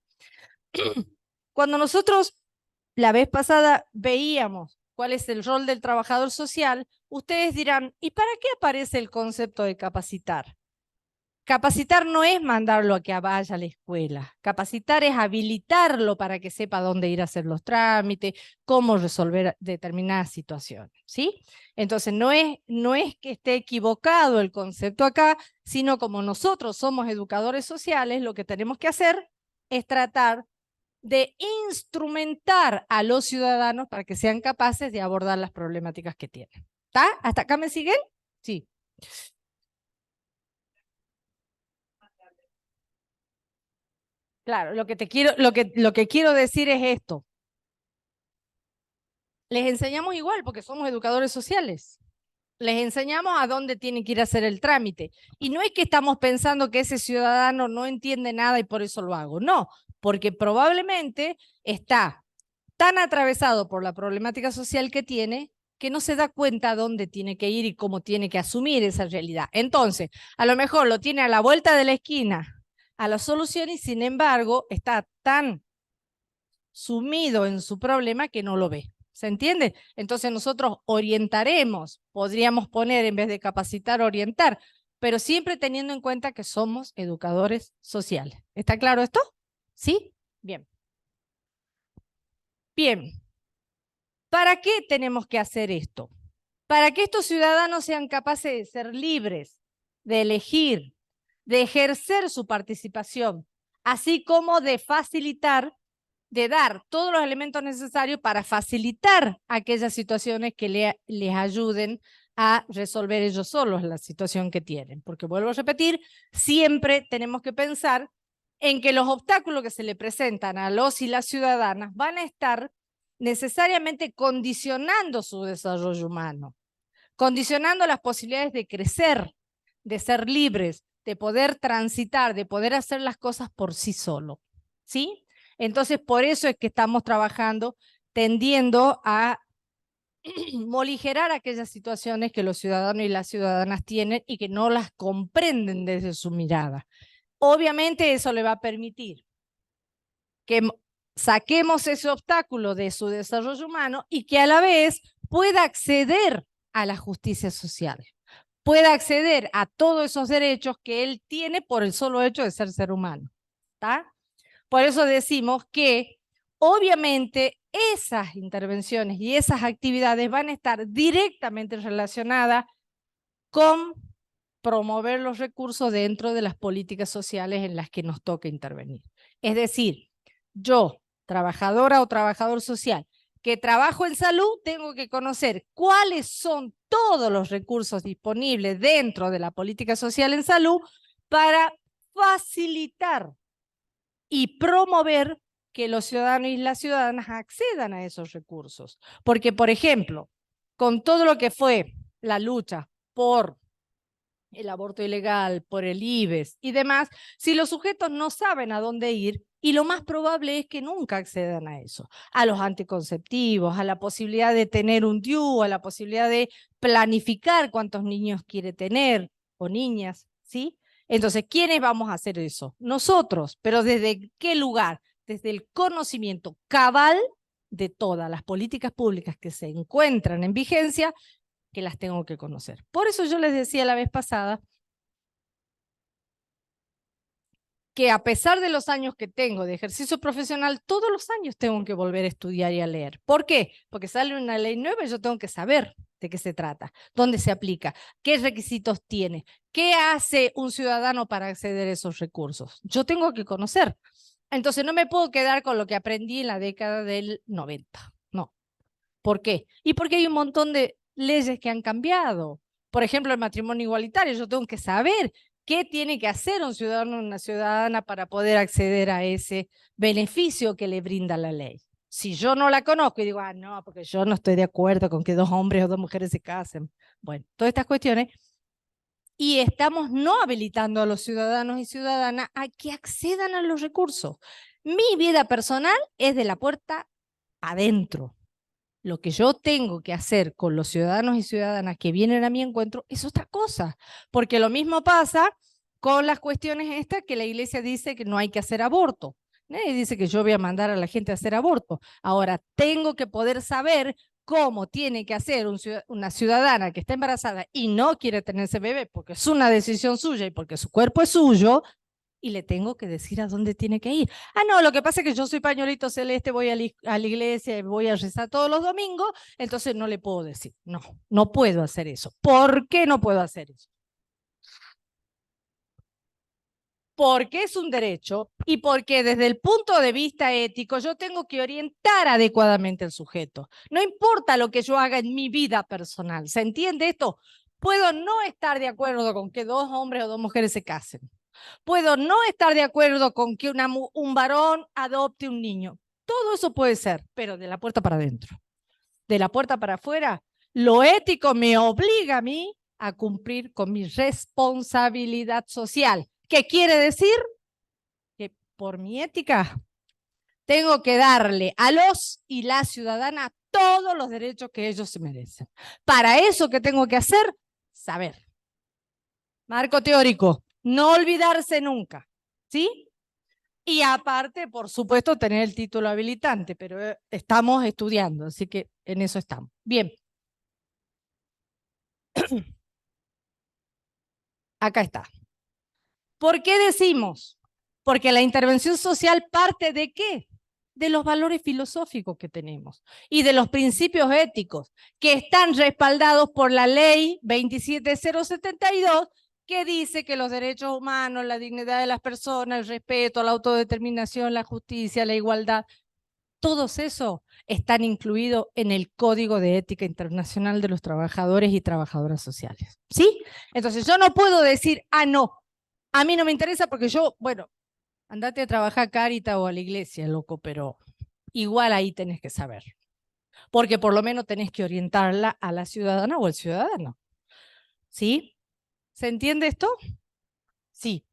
Cuando nosotros la vez pasada veíamos cuál es el rol del trabajador social, ustedes dirán, ¿y para qué aparece el concepto de capacitar? Capacitar no es mandarlo a que vaya a la escuela. Capacitar es habilitarlo para que sepa dónde ir a hacer los trámites, cómo resolver determinadas situaciones, ¿sí? Entonces no es que esté equivocado el concepto acá, sino como nosotros somos educadores sociales, lo que tenemos que hacer es tratar de instrumentar a los ciudadanos para que sean capaces de abordar las problemáticas que tienen. ¿Está? ¿Hasta acá me siguen? Sí. Claro, lo que quiero decir es esto. Les enseñamos igual porque somos educadores sociales. Les enseñamos a dónde tienen que ir a hacer el trámite. Y no es que estamos pensando que ese ciudadano no entiende nada y por eso lo hago. No, porque probablemente está tan atravesado por la problemática social que tiene que no se da cuenta a dónde tiene que ir y cómo tiene que asumir esa realidad. Entonces, a lo mejor lo tiene a la vuelta de la esquina a la solución y sin embargo está tan sumido en su problema que no lo ve. ¿Se entiende? Entonces nosotros orientaremos, podríamos poner en vez de capacitar, orientar, pero siempre teniendo en cuenta que somos educadores sociales. ¿Está claro esto? ¿Sí? Bien. Bien. ¿Para qué tenemos que hacer esto? Para que estos ciudadanos sean capaces de ser libres, de elegir, de ejercer su participación, así como de facilitar, de dar todos los elementos necesarios para facilitar aquellas situaciones que les ayuden a resolver ellos solos la situación que tienen. Porque vuelvo a repetir, siempre tenemos que pensar en que los obstáculos que se le presentan a los y las ciudadanas van a estar necesariamente condicionando su desarrollo humano, condicionando las posibilidades de crecer, de ser libres, de poder transitar, de poder hacer las cosas por sí solo, ¿sí? Entonces, por eso es que estamos trabajando tendiendo a moligerar aquellas situaciones que los ciudadanos y las ciudadanas tienen y que no las comprenden desde su mirada. Obviamente eso le va a permitir que saquemos ese obstáculo de su desarrollo humano y que a la vez pueda acceder a la justicia social, pueda acceder a todos esos derechos que él tiene por el solo hecho de ser humano. ¿Está? Por eso decimos que obviamente esas intervenciones y esas actividades van a estar directamente relacionadas con promover los recursos dentro de las políticas sociales en las que nos toca intervenir. Es decir, yo, trabajadora o trabajador social, que trabajo en salud, tengo que conocer cuáles son todos los recursos disponibles dentro de la política social en salud para facilitar y promover que los ciudadanos y las ciudadanas accedan a esos recursos. Porque, por ejemplo, con todo lo que fue la lucha por el aborto ilegal, por el IBES y demás, si los sujetos no saben a dónde ir, y lo más probable es que nunca accedan a eso, a los anticonceptivos, a la posibilidad de tener un DIU, a la posibilidad de planificar cuántos niños quiere tener o niñas, ¿sí? Entonces, ¿quiénes vamos a hacer eso? Nosotros, pero ¿desde qué lugar? Desde el conocimiento cabal de todas las políticas públicas que se encuentran en vigencia, que las tengo que conocer. Por eso yo les decía la vez pasada que a pesar de los años que tengo de ejercicio profesional, todos los años tengo que volver a estudiar y a leer. ¿Por qué? Porque sale una ley nueva y yo tengo que saber de qué se trata, dónde se aplica, qué requisitos tiene, qué hace un ciudadano para acceder a esos recursos. Yo tengo que conocer. Entonces no me puedo quedar con lo que aprendí en la década del 90. No. ¿Por qué? Y porque hay un montón de leyes que han cambiado. Por ejemplo, el matrimonio igualitario. Yo tengo que saber qué tiene que hacer un ciudadano o una ciudadana para poder acceder a ese beneficio que le brinda la ley. Si yo no la conozco y digo, ah, no, porque yo no estoy de acuerdo con que 2 hombres o 2 mujeres se casen. Bueno, todas estas cuestiones. Y estamos no habilitando a los ciudadanos y ciudadanas a que accedan a los recursos. Mi vida personal es de la puerta adentro. Lo que yo tengo que hacer con los ciudadanos y ciudadanas que vienen a mi encuentro es otra cosa, porque lo mismo pasa con las cuestiones estas que la iglesia dice que no hay que hacer aborto. Nadie dice que yo voy a mandar a la gente a hacer aborto. Ahora, tengo que poder saber cómo tiene que hacer una ciudadana que está embarazada y no quiere tener ese bebé porque es una decisión suya y porque su cuerpo es suyo, y le tengo que decir a dónde tiene que ir. Ah, no, lo que pasa es que yo soy pañuelito celeste, voy a la iglesia y voy a rezar todos los domingos, entonces no le puedo decir. No, no puedo hacer eso. ¿Por qué no puedo hacer eso? Porque es un derecho y porque desde el punto de vista ético yo tengo que orientar adecuadamente al sujeto. No importa lo que yo haga en mi vida personal. ¿Se entiende esto? Puedo no estar de acuerdo con que 2 hombres o 2 mujeres se casen. Puedo no estar de acuerdo con que un varón adopte un niño. Todo eso puede ser, pero de la puerta para adentro. De la puerta para afuera, lo ético me obliga a mí a cumplir con mi responsabilidad social. ¿Qué quiere decir? Que por mi ética tengo que darle a los y las ciudadanas todos los derechos que ellos se merecen. Para eso, ¿qué tengo que hacer? Saber. Marco teórico, no olvidarse nunca, ¿sí? Y aparte, por supuesto, tener el título habilitante, pero estamos estudiando, así que en eso estamos. Bien. Acá está. ¿Por qué decimos? Porque la intervención social parte ¿de qué? De los valores filosóficos que tenemos y de los principios éticos que están respaldados por la ley 27072, que dice que los derechos humanos, la dignidad de las personas, el respeto, la autodeterminación, la justicia, la igualdad, todos esos están incluidos en el Código de Ética Internacional de los Trabajadores y Trabajadoras Sociales. ¿Sí? Entonces yo no puedo decir, ah, no, a mí no me interesa porque yo, bueno, andate a trabajar a Cáritas o a la iglesia, loco, pero igual ahí tenés que saber. Porque por lo menos tenés que orientarla a la ciudadana o al ciudadano. ¿Sí? ¿Se entiende esto? Sí.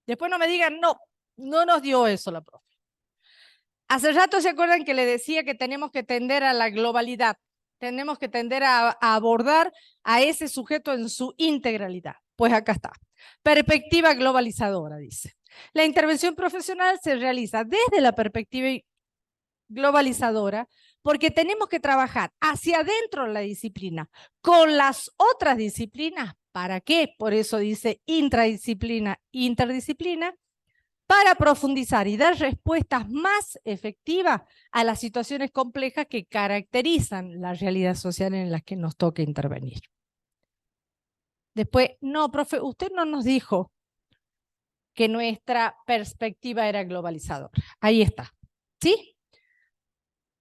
Después no me digan, no, no nos dio eso la profe. Hace rato se acuerdan que le decía que tenemos que tender a la globalidad. Tenemos que tender a abordar a ese sujeto en su integralidad. Pues acá está. Perspectiva globalizadora, dice. La intervención profesional se realiza desde la perspectiva globalizadora porque tenemos que trabajar hacia adentro de la disciplina con las otras disciplinas. ¿Para qué? Por eso dice intradisciplina, interdisciplina, para profundizar y dar respuestas más efectivas a las situaciones complejas que caracterizan la realidad social en la que nos toca intervenir. Después, no, profe, usted no nos dijo que nuestra perspectiva era globalizadora. Ahí está, ¿sí?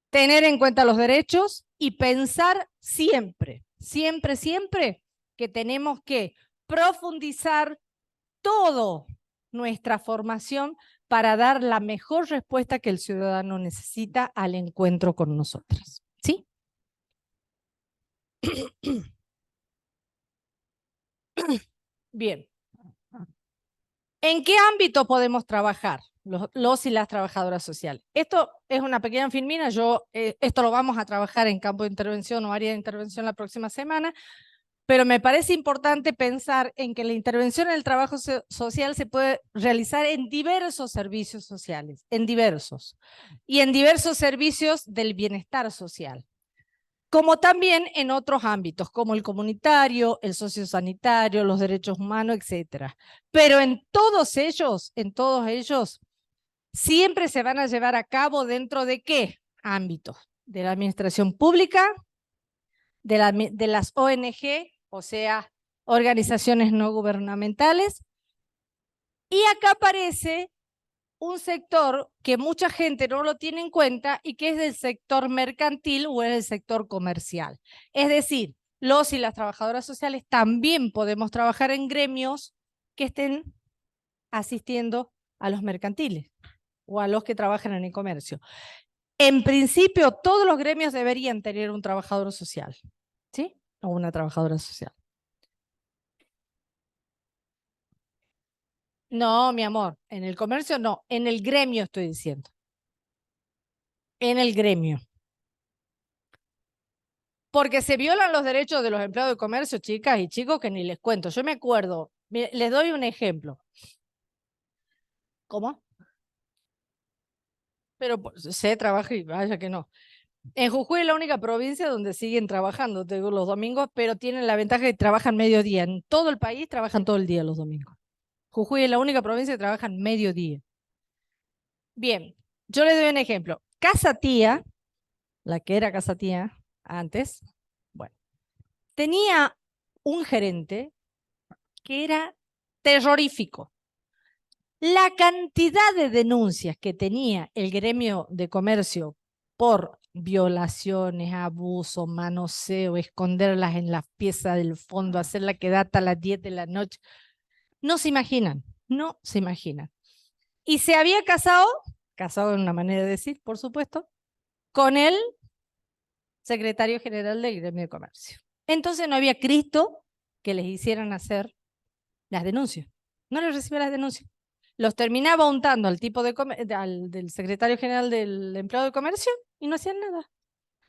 Tener en cuenta los derechos y pensar siempre, siempre, siempre que tenemos que profundizar todo nuestra formación para dar la mejor respuesta que el ciudadano necesita al encuentro con nosotros. ¿Sí? Bien. ¿En qué ámbito podemos trabajar los y las trabajadoras sociales? Esto es una pequeña filmina, esto lo vamos a trabajar en campo de intervención o área de intervención la próxima semana, pero me parece importante pensar en que la intervención en el trabajo social se puede realizar en diversos servicios sociales, en diversos, y en diversos servicios del bienestar social. como también en otros ámbitos, como el comunitario, el sociosanitario, los derechos humanos, etcétera. Pero en todos ellos, siempre se van a llevar a cabo dentro de ¿qué ámbitos? De la administración pública, de las ONG, o sea, organizaciones no gubernamentales. Y acá aparece un sector que mucha gente no lo tiene en cuenta y que es del sector mercantil o es el sector comercial. Es decir, los y las trabajadoras sociales también podemos trabajar en gremios que estén asistiendo a los mercantiles o a los que trabajan en el comercio. En principio, todos los gremios deberían tener un trabajador social, ¿sí? O una trabajadora social. No, mi amor, en el comercio no, en el gremio estoy diciendo. En el gremio. Porque se violan los derechos de los empleados de comercio, chicas y chicos, que ni les cuento. Yo me acuerdo, les doy un ejemplo. ¿Cómo? Pero se trabaja y vaya que no. En Jujuy es la única provincia donde siguen trabajando, te digo, los domingos, pero tienen la ventaja de que trabajan mediodía. En todo el país trabajan todo el día los domingos. Jujuy es la única provincia que trabajan mediodía. Bien, yo les doy un ejemplo. Casa Tía, la que era Casa Tía antes, bueno, tenía un gerente que era terrorífico. La cantidad de denuncias que tenía el gremio de comercio por violaciones, abuso, manoseo, esconderlas en las piezas del fondo, hacerla que data a las 10 de la noche, no se imaginan, no se imaginan. Y se había casado en una manera de decir, por supuesto, con el secretario general del gremio de comercio. Entonces no había Cristo que les hicieran hacer las denuncias. No les recibía las denuncias. Los terminaba untando al tipo del secretario general del empleado de comercio y no hacían nada.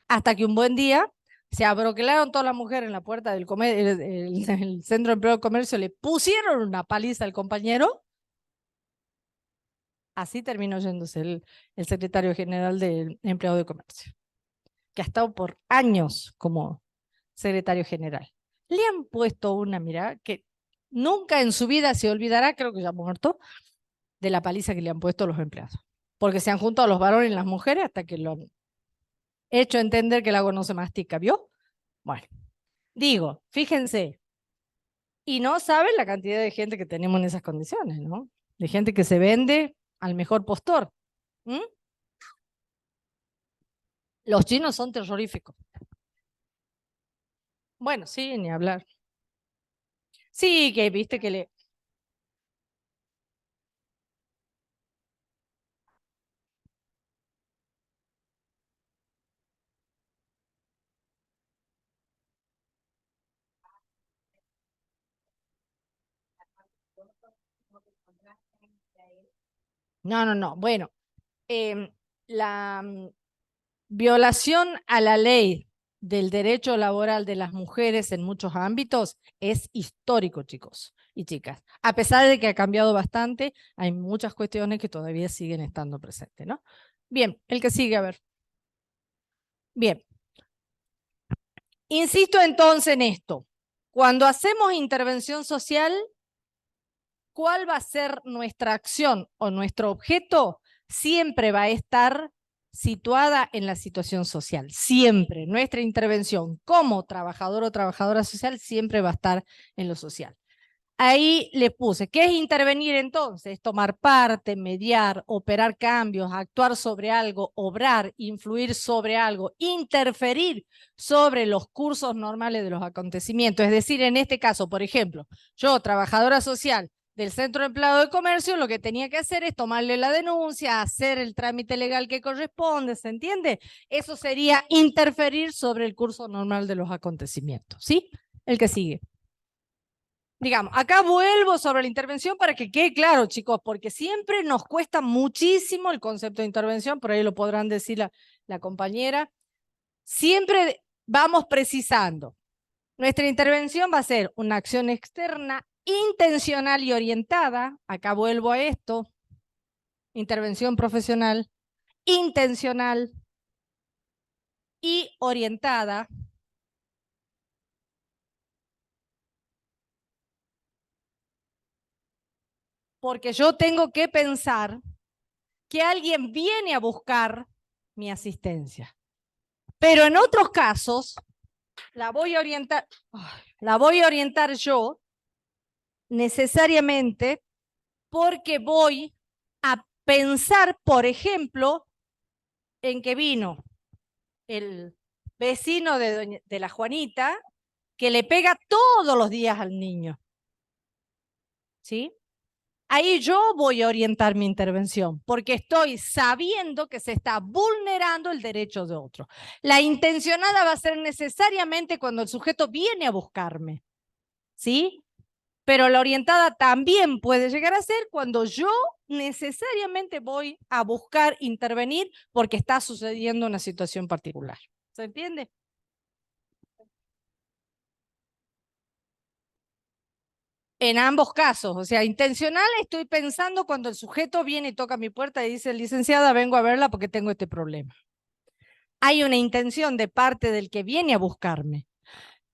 Hasta que un buen día se abroquelaron todas las mujeres en la puerta del el centro de empleo de comercio, le pusieron una paliza al compañero. Así terminó yéndose el secretario general del empleado de comercio, que ha estado por años como secretario general. Le han puesto una, mirá, que nunca en su vida se olvidará, creo que ya muerto, de la paliza que le han puesto los empleados. Porque se han juntado los varones y las mujeres hasta que lo han hecho entender que el agua no se mastica, ¿vio? Bueno, digo, fíjense, y no saben la cantidad de gente que tenemos en esas condiciones, ¿no? De gente que se vende al mejor postor. ¿Mm? Los chinos son terroríficos. Bueno, sí, ni hablar. Sí, que viste que le... No, no, no. Bueno, la violación a la ley del derecho laboral de las mujeres en muchos ámbitos es histórico, chicos y chicas. A pesar de que ha cambiado bastante, hay muchas cuestiones que todavía siguen estando presentes, ¿no? Bien, el que sigue, a ver. Bien. Insisto entonces en esto. Cuando hacemos intervención social, ¿cuál va a ser nuestra acción o nuestro objeto? Siempre va a estar situada en la situación social. Siempre. Nuestra intervención como trabajador o trabajadora social siempre va a estar en lo social. Ahí le puse, ¿qué es intervenir entonces? Tomar parte, mediar, operar cambios, actuar sobre algo, obrar, influir sobre algo, interferir sobre los cursos normales de los acontecimientos. Es decir, en este caso, por ejemplo, yo, trabajadora social del Centro de Empleado de Comercio, lo que tenía que hacer es tomarle la denuncia, hacer el trámite legal que corresponde, ¿se entiende? Eso sería interferir sobre el curso normal de los acontecimientos, ¿sí? El que sigue. Digamos, acá vuelvo sobre la intervención para que quede claro, chicos, porque siempre nos cuesta muchísimo el concepto de intervención, por ahí lo podrán decir la compañera. Siempre vamos precisando. Nuestra intervención va a ser una acción externa, intencional y orientada. Acá vuelvo a esto. Intervención profesional, intencional y orientada porque yo tengo que pensar que alguien viene a buscar mi asistencia. Pero en otros casos, la voy a orientar yo necesariamente porque voy a pensar, por ejemplo, en que vino el vecino de la Juanita que le pega todos los días al niño. ¿Sí? Ahí yo voy a orientar mi intervención, porque estoy sabiendo que se está vulnerando el derecho de otro. La intencionada va a ser necesariamente cuando el sujeto viene a buscarme, ¿sí? Pero la orientada también puede llegar a ser cuando yo necesariamente voy a buscar intervenir porque está sucediendo una situación particular. ¿Se entiende? En ambos casos, o sea, intencional estoy pensando cuando el sujeto viene y toca mi puerta y dice, licenciada, vengo a verla porque tengo este problema. Hay una intención de parte del que viene a buscarme,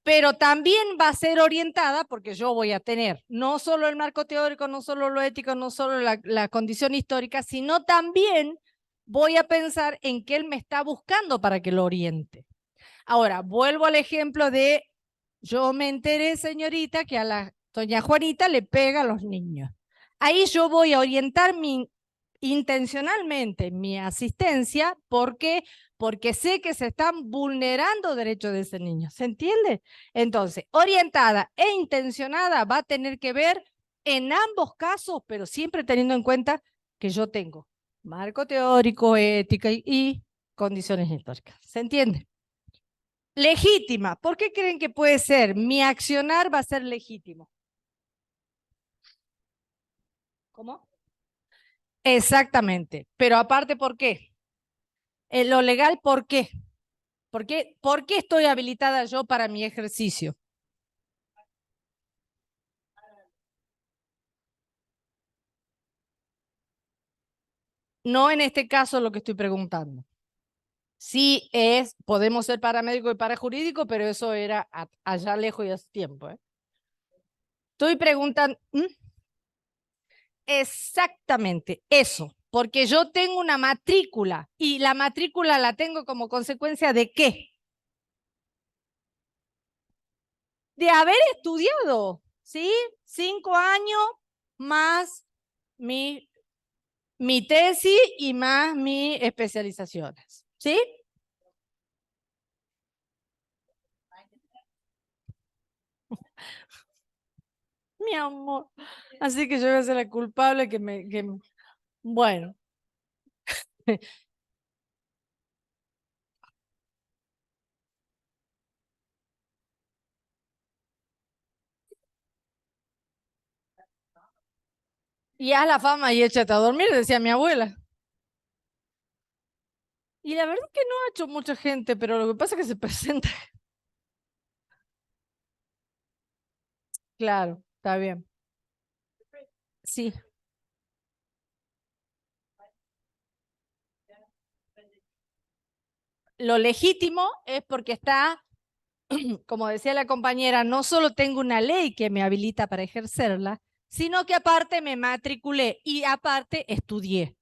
pero también va a ser orientada porque yo voy a tener no solo el marco teórico, no solo lo ético, no solo la condición histórica, sino también voy a pensar en que él me está buscando para que lo oriente. Ahora, vuelvo al ejemplo de, yo me enteré, señorita, que a la doña Juanita le pega a los niños. Ahí yo voy a orientar intencionalmente mi asistencia. ¿Por qué? Porque sé que se están vulnerando derechos de ese niño. ¿Se entiende? Entonces, orientada e intencionada va a tener que ver en ambos casos, pero siempre teniendo en cuenta que yo tengo marco teórico, ética y condiciones históricas. ¿Se entiende? Legítima. ¿Por qué creen que puede ser? Mi accionar va a ser legítimo. ¿Cómo? Exactamente. Pero aparte, ¿por qué? Lo legal, ¿por qué? ¿Por qué estoy habilitada yo para mi ejercicio? No en este caso lo que estoy preguntando. Sí es, podemos ser paramédico y parajurídico, pero eso era allá lejos y hace tiempo. Estoy preguntando, exactamente eso, porque yo tengo una matrícula y la matrícula la tengo como consecuencia ¿de qué? De haber estudiado, ¿sí? 5 años más mi tesis y más mis especializaciones, ¿sí? Mi amor. Así que yo voy a ser la culpable bueno. Y haz la fama y échate a dormir, decía mi abuela. Y la verdad es que no ha hecho mucha gente, pero lo que pasa es que se presenta. Claro, está bien. Sí. Lo legítimo es porque está, como decía la compañera, no solo tengo una ley que me habilita para ejercerla, sino que aparte me matriculé y aparte estudié.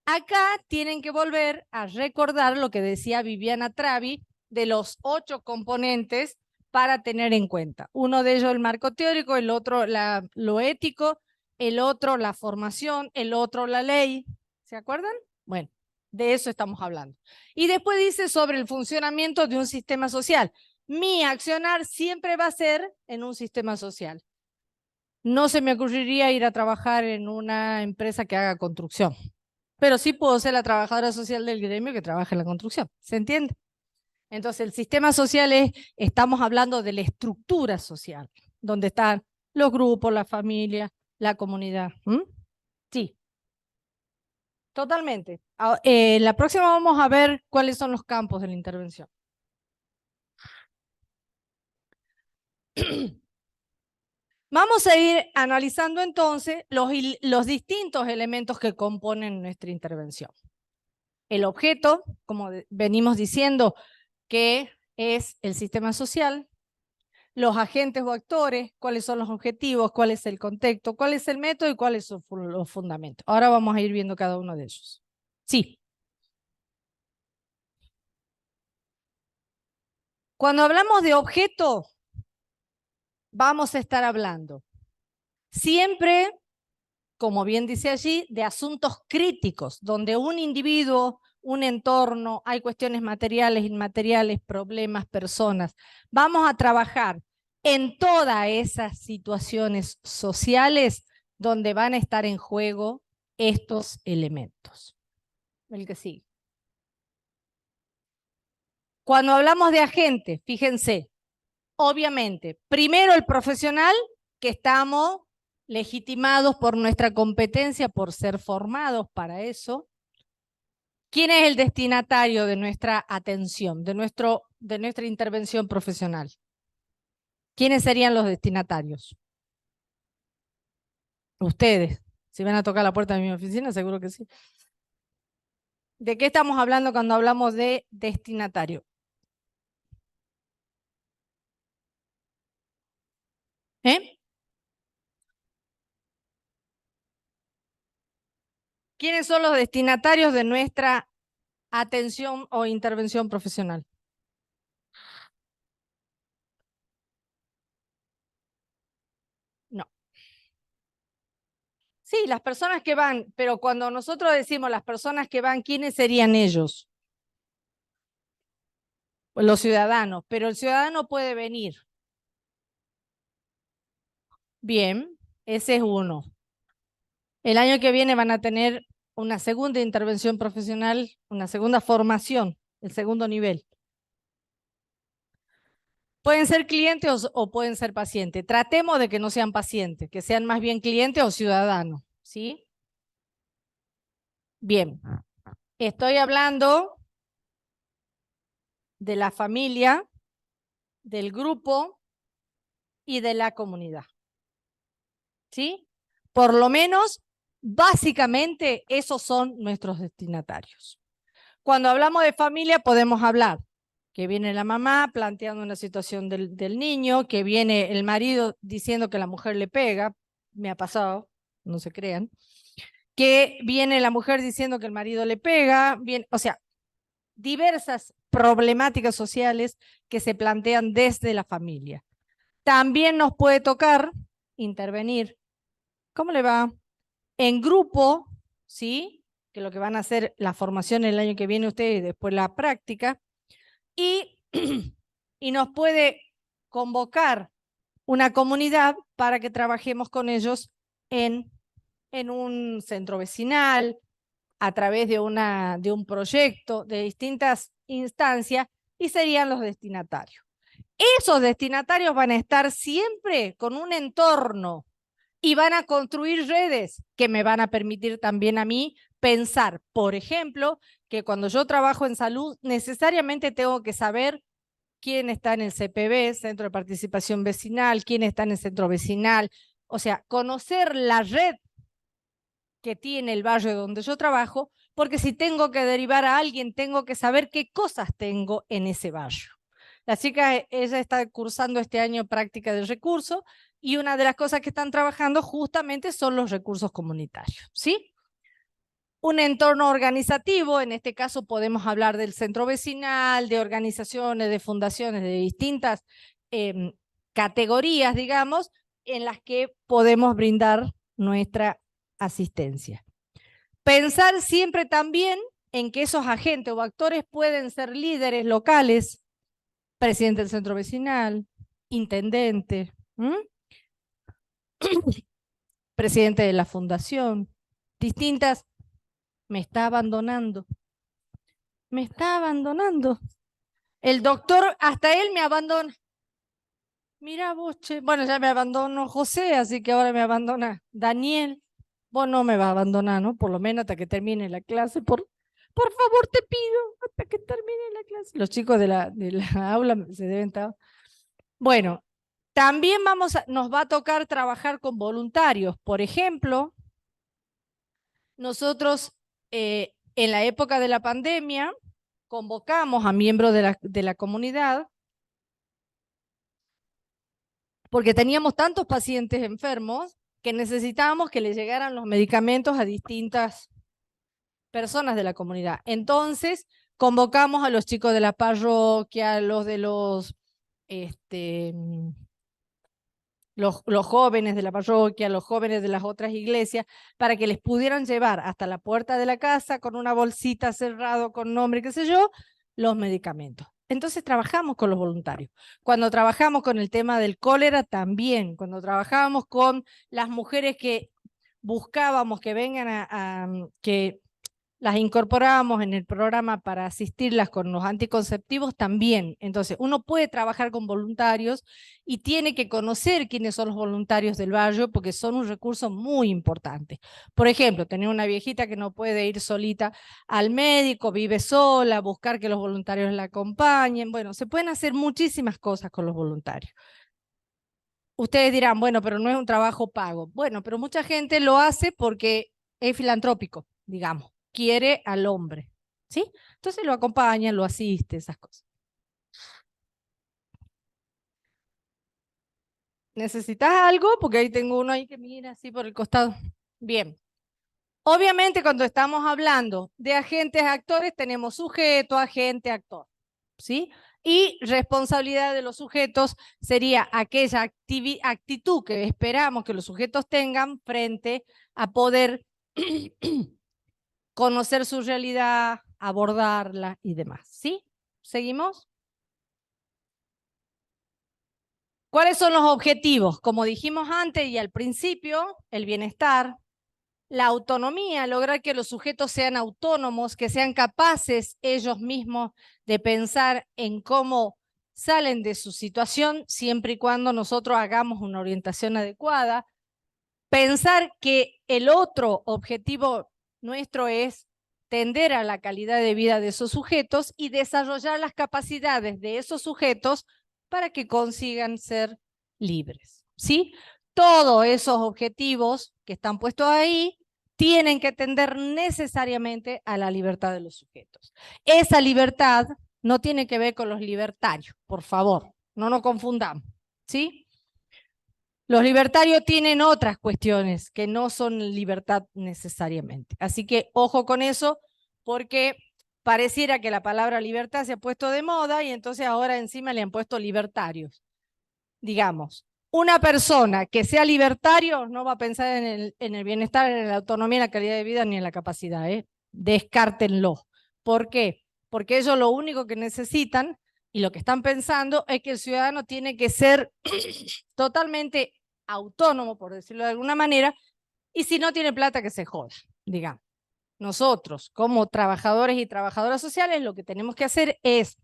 Acá tienen que volver a recordar lo que decía Viviana Travi de los 8 componentes para tener en cuenta. Uno de ellos el marco teórico, el otro lo ético, el otro la formación, el otro la ley. ¿Se acuerdan? Bueno, de eso estamos hablando. Y después dice sobre el funcionamiento de un sistema social. Mi accionar siempre va a ser en un sistema social. No se me ocurriría ir a trabajar en una empresa que haga construcción, pero sí puedo ser la trabajadora social del gremio que trabaja en la construcción. ¿Se entiende? Entonces, el sistema social estamos hablando de la estructura social, donde están los grupos, la familia, la comunidad. Sí, totalmente. La próxima vamos a ver cuáles son los campos de la intervención. Vamos a ir analizando entonces los distintos elementos que componen nuestra intervención. El objeto, como venimos diciendo, qué es el sistema social, los agentes o actores, cuáles son los objetivos, cuál es el contexto, cuál es el método y cuáles son los fundamentos. Ahora vamos a ir viendo cada uno de ellos. Sí. Cuando hablamos de objeto, vamos a estar hablando siempre, como bien dice allí, de asuntos críticos, donde un individuo, un entorno, hay cuestiones materiales, inmateriales, problemas, personas. Vamos a trabajar en todas esas situaciones sociales donde van a estar en juego estos elementos. El que sigue. Cuando hablamos de agente, fíjense, obviamente, primero el profesional, que estamos legitimados por nuestra competencia, por ser formados para eso. ¿Quién es el destinatario de nuestra atención, de nuestra intervención profesional? ¿Quiénes serían los destinatarios? Ustedes. Si van a tocar la puerta de mi oficina, seguro que sí. ¿De qué estamos hablando cuando hablamos de destinatario? ¿Eh? ¿Quiénes son los destinatarios de nuestra atención o intervención profesional? No. Sí, las personas que van, pero cuando nosotros decimos las personas que van, ¿quiénes serían ellos? Pues los ciudadanos, pero el ciudadano puede venir. Bien, ese es uno. El año que viene van a tener una segunda intervención profesional, una segunda formación, el segundo nivel. Pueden ser clientes o pueden ser pacientes. Tratemos de que no sean pacientes, que sean más bien clientes o ciudadanos, ¿sí? Bien, estoy hablando de la familia, del grupo y de la comunidad, ¿sí? Por lo menos, básicamente, esos son nuestros destinatarios. Cuando hablamos de familia podemos hablar que viene la mamá planteando una situación del niño, que viene el marido diciendo que la mujer le pega, me ha pasado, no se crean, que viene la mujer diciendo que el marido le pega, bien, o sea, diversas problemáticas sociales que se plantean desde la familia. También nos puede tocar intervenir. ¿Cómo le va? En grupo, ¿sí? Que lo que van a hacer la formación el año que viene ustedes y después la práctica. Y, y nos puede convocar una comunidad para que trabajemos con ellos en un centro vecinal, a través de un proyecto, de distintas instancias, y serían los destinatarios. Esos destinatarios van a estar siempre con un entorno y van a construir redes que me van a permitir también a mí pensar, por ejemplo, que cuando yo trabajo en salud, necesariamente tengo que saber quién está en el CPV, Centro de Participación Vecinal, quién está en el centro vecinal, o sea, conocer la red que tiene el barrio donde yo trabajo, porque si tengo que derivar a alguien, tengo que saber qué cosas tengo en ese barrio. La chica, ella está cursando este año práctica de recursos y una de las cosas que están trabajando justamente son los recursos comunitarios, ¿sí? Un entorno organizativo, en este caso podemos hablar del centro vecinal, de organizaciones, de fundaciones, de distintas categorías, digamos, en las que podemos brindar nuestra asistencia. Pensar siempre también en que esos agentes o actores pueden ser líderes locales, presidente del centro vecinal, intendente, presidente de la fundación, distintas. Me está abandonando. Me está abandonando. El doctor, hasta él me abandona. Mira vos, che. Bueno, ya me abandonó José, así que ahora me abandona Daniel. Vos no me vas a abandonar, ¿no? Por lo menos hasta que termine la clase. Por favor, te pido, hasta que termine la clase. Los chicos de la aula se deben estar. Bueno, también nos va a tocar trabajar con voluntarios. Por ejemplo, nosotros en la época de la pandemia convocamos a miembros de la comunidad, porque teníamos tantos pacientes enfermos que necesitábamos que le llegaran los medicamentos a distintas personas de la comunidad. Entonces, convocamos a los chicos de la parroquia, a los de este, los jóvenes de la parroquia, los jóvenes de las otras iglesias, para que les pudieran llevar hasta la puerta de la casa con una bolsita cerrado con nombre, qué sé yo, los medicamentos. Entonces trabajamos con los voluntarios. Cuando trabajamos con el tema del cólera también, cuando trabajábamos con las mujeres que buscábamos que vengan que las incorporábamos en el programa para asistirlas con los anticonceptivos también. Entonces, uno puede trabajar con voluntarios y tiene que conocer quiénes son los voluntarios del barrio porque son un recurso muy importante. Por ejemplo, tener una viejita que no puede ir solita al médico, vive sola, buscar que los voluntarios la acompañen. Bueno, se pueden hacer muchísimas cosas con los voluntarios. Ustedes dirán, bueno, pero no es un trabajo pago. Bueno, pero mucha gente lo hace porque es filantrópico, digamos, quiere al hombre, ¿sí? Entonces lo acompaña, lo asiste, esas cosas. ¿Necesitas algo? Porque ahí tengo uno ahí que mira así por el costado. Bien. Obviamente cuando estamos hablando de agentes actores tenemos sujeto, agente, actor, ¿sí? Y responsabilidad de los sujetos sería aquella actitud que esperamos que los sujetos tengan frente a poder conocer su realidad, abordarla y demás, ¿sí? ¿Seguimos? ¿Cuáles son los objetivos? Como dijimos antes y al principio, el bienestar, la autonomía, lograr que los sujetos sean autónomos, que sean capaces ellos mismos de pensar en cómo salen de su situación, siempre y cuando nosotros hagamos una orientación adecuada. Pensar que el otro objetivo nuestro es tender a la calidad de vida de esos sujetos y desarrollar las capacidades de esos sujetos para que consigan ser libres, ¿sí? Todos esos objetivos que están puestos ahí tienen que tender necesariamente a la libertad de los sujetos. Esa libertad no tiene que ver con los libertarios, por favor, no nos confundamos, ¿sí? Los libertarios tienen otras cuestiones que no son libertad necesariamente. Así que ojo con eso, porque pareciera que la palabra libertad se ha puesto de moda y entonces ahora encima le han puesto libertarios. Digamos, una persona que sea libertario no va a pensar en el bienestar, en la autonomía, en la calidad de vida ni en la capacidad, ¿eh? Descártenlo. ¿Por qué? Porque ellos lo único que necesitan y lo que están pensando es que el ciudadano tiene que ser totalmente autónomo, por decirlo de alguna manera, y si no tiene plata que se joda, digamos. Nosotros, como trabajadores y trabajadoras sociales, lo que tenemos que hacer es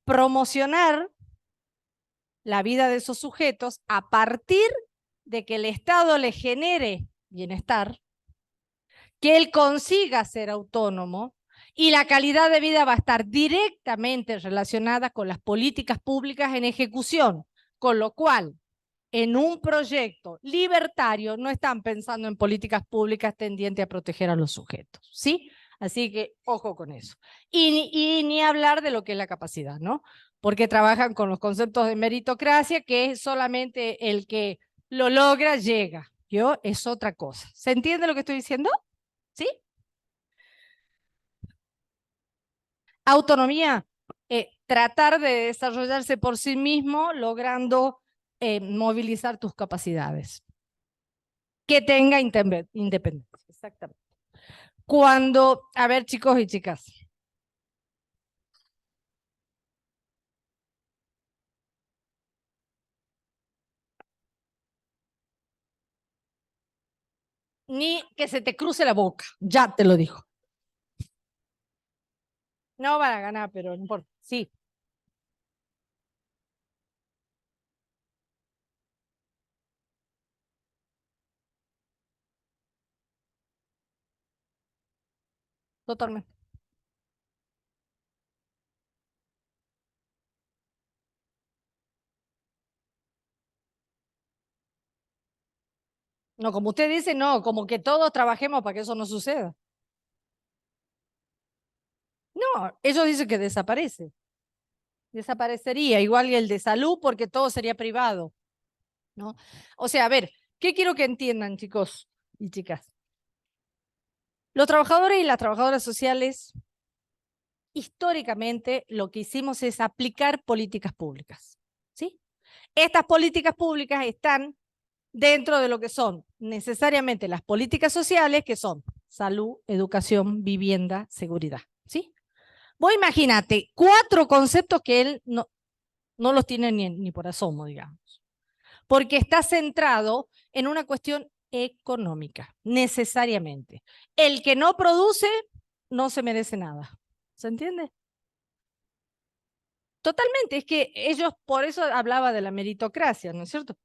promocionar la vida de esos sujetos a partir de que el Estado le genere bienestar, que él consiga ser autónomo y la calidad de vida va a estar directamente relacionada con las políticas públicas en ejecución, con lo cual en un proyecto libertario no están pensando en políticas públicas tendientes a proteger a los sujetos, ¿sí? Así que ojo con eso. Y ni hablar de lo que es la capacidad, ¿no? Porque trabajan con los conceptos de meritocracia, que es solamente el que lo logra, llega. Yo es otra cosa. ¿Se entiende lo que estoy diciendo? ¿Sí? Autonomía, tratar de desarrollarse por sí mismo, logrando movilizar tus capacidades. Que tenga independencia, exactamente. Cuando, a ver chicos y chicas, ni que se te cruce la boca, ya te lo digo. No van a ganar, pero no importa, sí, totalmente. No, como usted dice, no, como que todos trabajemos para que eso no suceda. No, ellos dicen que desaparece. Desaparecería, igual que el de salud, porque todo sería privado, ¿no? O sea, a ver, ¿qué quiero que entiendan, chicos y chicas? Los trabajadores y las trabajadoras sociales, históricamente, lo que hicimos es aplicar políticas públicas, ¿sí? Estas políticas públicas están dentro de lo que son necesariamente las políticas sociales, que son salud, educación, vivienda, seguridad, ¿sí? Vos imagínate 4 conceptos que él no los tiene ni por asomo, digamos, porque está centrado en una cuestión económica, necesariamente. El que no produce no se merece nada. ¿Se entiende? Totalmente, es que ellos, por eso hablaba de la meritocracia, ¿no es cierto?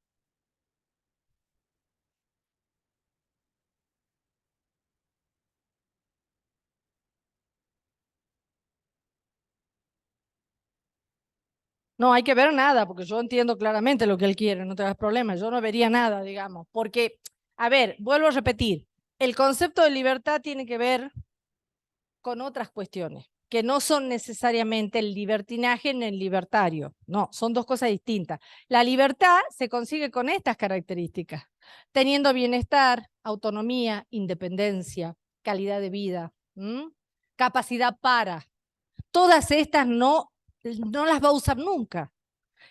No hay que ver nada, porque yo entiendo claramente lo que él quiere, no te das problema, yo no vería nada, digamos, porque, a ver, vuelvo a repetir, el concepto de libertad tiene que ver con otras cuestiones, que no son necesariamente el libertinaje ni el libertario, no, son dos cosas distintas. La libertad se consigue con estas características, teniendo bienestar, autonomía, independencia, calidad de vida, capacidad para. Todas estas no las va a usar nunca.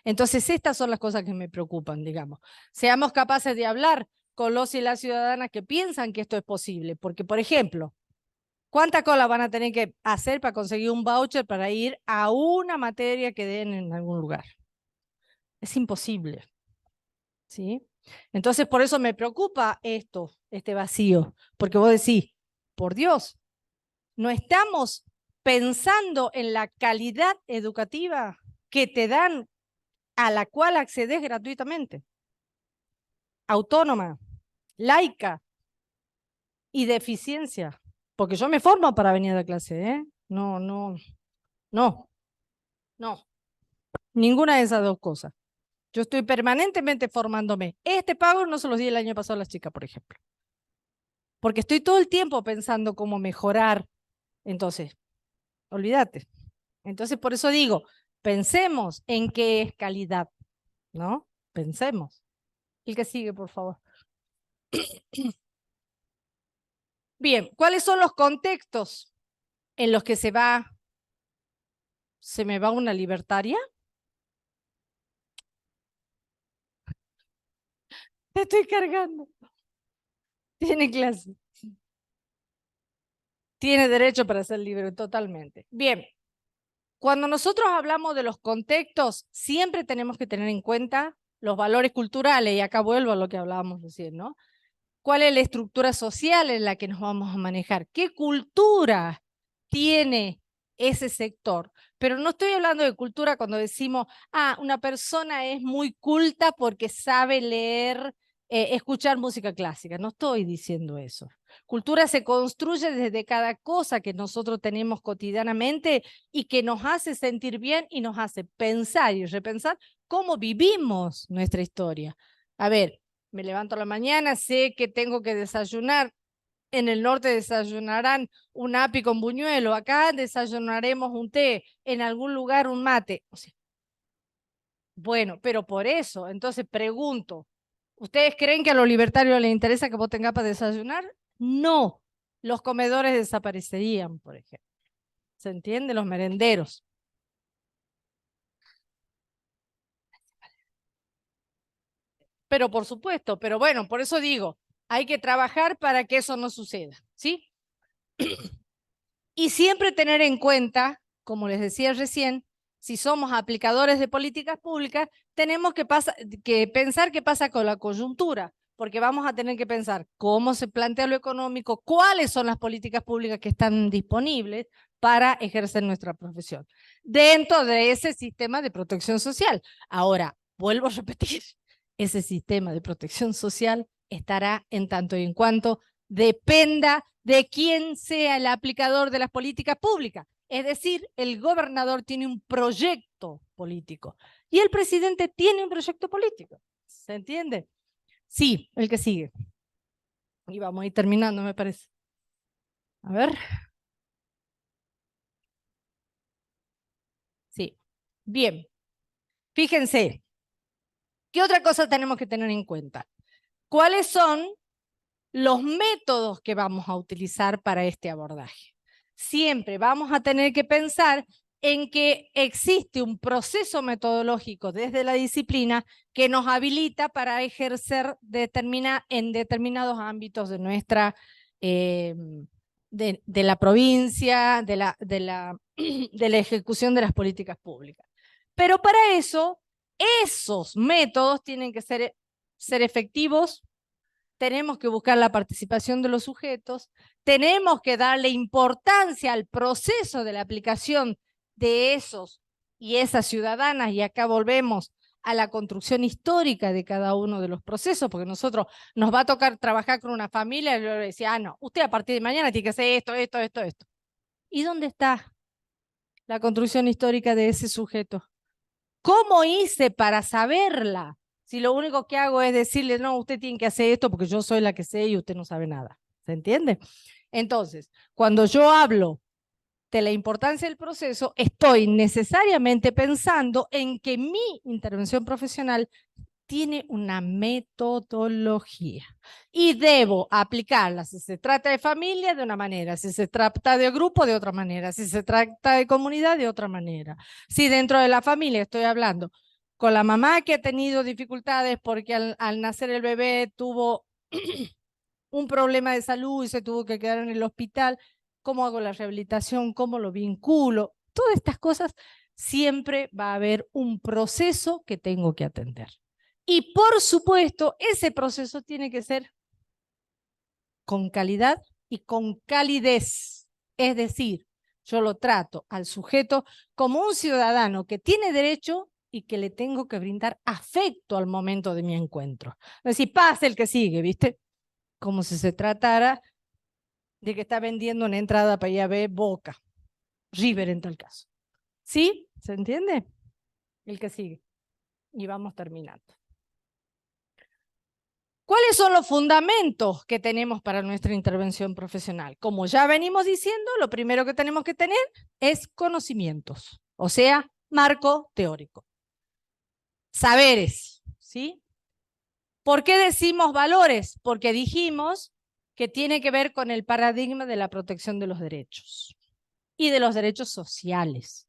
Entonces, estas son las cosas que me preocupan, digamos. Seamos capaces de hablar con los y las ciudadanas que piensan que esto es posible, porque, por ejemplo, ¿cuánta cola van a tener que hacer para conseguir un voucher para ir a una materia que den en algún lugar? Es imposible, ¿sí? Entonces, por eso me preocupa esto, este vacío, porque vos decís, por Dios, no estamos pensando en la calidad educativa que te dan, a la cual accedes gratuitamente, autónoma, laica y de eficiencia, porque yo me formo para venir a la clase, ¿eh? No, no, no, no. Ninguna de esas dos cosas. Yo estoy permanentemente formándome. Este pago no se los di el año pasado a las chicas, por ejemplo. Porque estoy todo el tiempo pensando cómo mejorar. Entonces, olvídate. Entonces, por eso digo, pensemos en qué es calidad, ¿no? Pensemos. El que sigue, por favor. Bien, ¿cuáles son los contextos en los que se me va una libertaria? Te estoy cargando. Tiene clase. Tiene derecho para ser libre, totalmente. Bien, cuando nosotros hablamos de los contextos, siempre tenemos que tener en cuenta los valores culturales, y acá vuelvo a lo que hablábamos recién, ¿no? ¿Cuál es la estructura social en la que nos vamos a manejar? ¿Qué cultura tiene ese sector? Pero no estoy hablando de cultura cuando decimos, una persona es muy culta porque sabe leer, escuchar música clásica. No estoy diciendo eso. Cultura se construye desde cada cosa que nosotros tenemos cotidianamente y que nos hace sentir bien y nos hace pensar y repensar cómo vivimos nuestra historia. A ver, me levanto a la mañana, sé que tengo que desayunar. En el norte desayunarán un api con buñuelo, acá desayunaremos un té, en algún lugar un mate. O sea, bueno, pero por eso, entonces pregunto, ¿ustedes creen que a los libertarios les interesa que vos tengas para desayunar? No, los comedores desaparecerían, por ejemplo. ¿Se entiende? Los merenderos. Pero por supuesto, pero bueno, por eso digo, hay que trabajar para que eso no suceda, ¿sí? Y siempre tener en cuenta, como les decía recién, si somos aplicadores de políticas públicas, tenemos que pensar qué pasa con la coyuntura, porque vamos a tener que pensar cómo se plantea lo económico, cuáles son las políticas públicas que están disponibles para ejercer nuestra profesión dentro de ese sistema de protección social. Ahora, vuelvo a repetir, ese sistema de protección social estará en tanto y en cuanto dependa de quién sea el aplicador de las políticas públicas. Es decir, el gobernador tiene un proyecto político y el presidente tiene un proyecto político. ¿Se entiende? Sí, el que sigue. Y vamos a ir terminando, me parece. A ver. Bien, fíjense, ¿qué otra cosa tenemos que tener en cuenta? ¿Cuáles son los métodos que vamos a utilizar para este abordaje? Siempre vamos a tener que pensar en que existe un proceso metodológico desde la disciplina que nos habilita para ejercer en determinados ámbitos de nuestra, de la provincia, de la ejecución de las políticas públicas. Pero para eso, esos métodos tienen que ser efectivos. Tenemos que buscar la participación de los sujetos, tenemos que darle importancia al proceso de la aplicación de esos y esas ciudadanas, y acá volvemos a la construcción histórica de cada uno de los procesos, porque nosotros nos va a tocar trabajar con una familia y yo le decía, no, usted a partir de mañana tiene que hacer esto, esto, esto, esto. ¿Y dónde está la construcción histórica de ese sujeto? ¿Cómo hice para saberla? Si lo único que hago es decirle, no, usted tiene que hacer esto porque yo soy la que sé y usted no sabe nada. ¿Se entiende? Entonces, cuando yo hablo de la importancia del proceso, estoy necesariamente pensando en que mi intervención profesional tiene una metodología y debo aplicarla si se trata de familia de una manera, si se trata de grupo de otra manera, si se trata de comunidad de otra manera. Si dentro de la familia estoy hablando con la mamá que ha tenido dificultades porque al nacer el bebé tuvo un problema de salud y se tuvo que quedar en el hospital, ¿cómo hago la rehabilitación? ¿Cómo lo vinculo? Todas estas cosas, siempre va a haber un proceso que tengo que atender. Y por supuesto, ese proceso tiene que ser con calidad y con calidez. Es decir, yo lo trato al sujeto como un ciudadano que tiene derecho y que le tengo que brindar afecto al momento de mi encuentro. Es decir, pasa el que sigue, ¿viste? Como si se tratara de que está vendiendo una entrada para ir a ver Boca, River en tal caso. ¿Sí? ¿Se entiende? El que sigue. Y vamos terminando. ¿Cuáles son los fundamentos que tenemos para nuestra intervención profesional? Como ya venimos diciendo, lo primero que tenemos que tener es conocimientos, o sea, marco teórico. Saberes, ¿sí? ¿Por qué decimos valores? Porque dijimos que tiene que ver con el paradigma de la protección de los derechos y de los derechos sociales.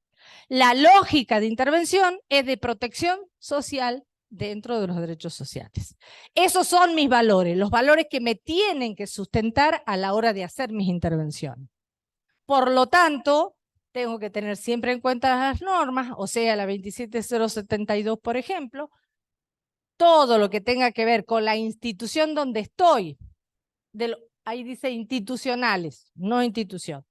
La lógica de intervención es de protección social dentro de los derechos sociales. Esos son mis valores, los valores que me tienen que sustentar a la hora de hacer mis intervenciones. Por lo tanto, tengo que tener siempre en cuenta las normas, o sea, la 27072, por ejemplo, todo lo que tenga que ver con la institución donde estoy, ahí dice institucionales, no institución.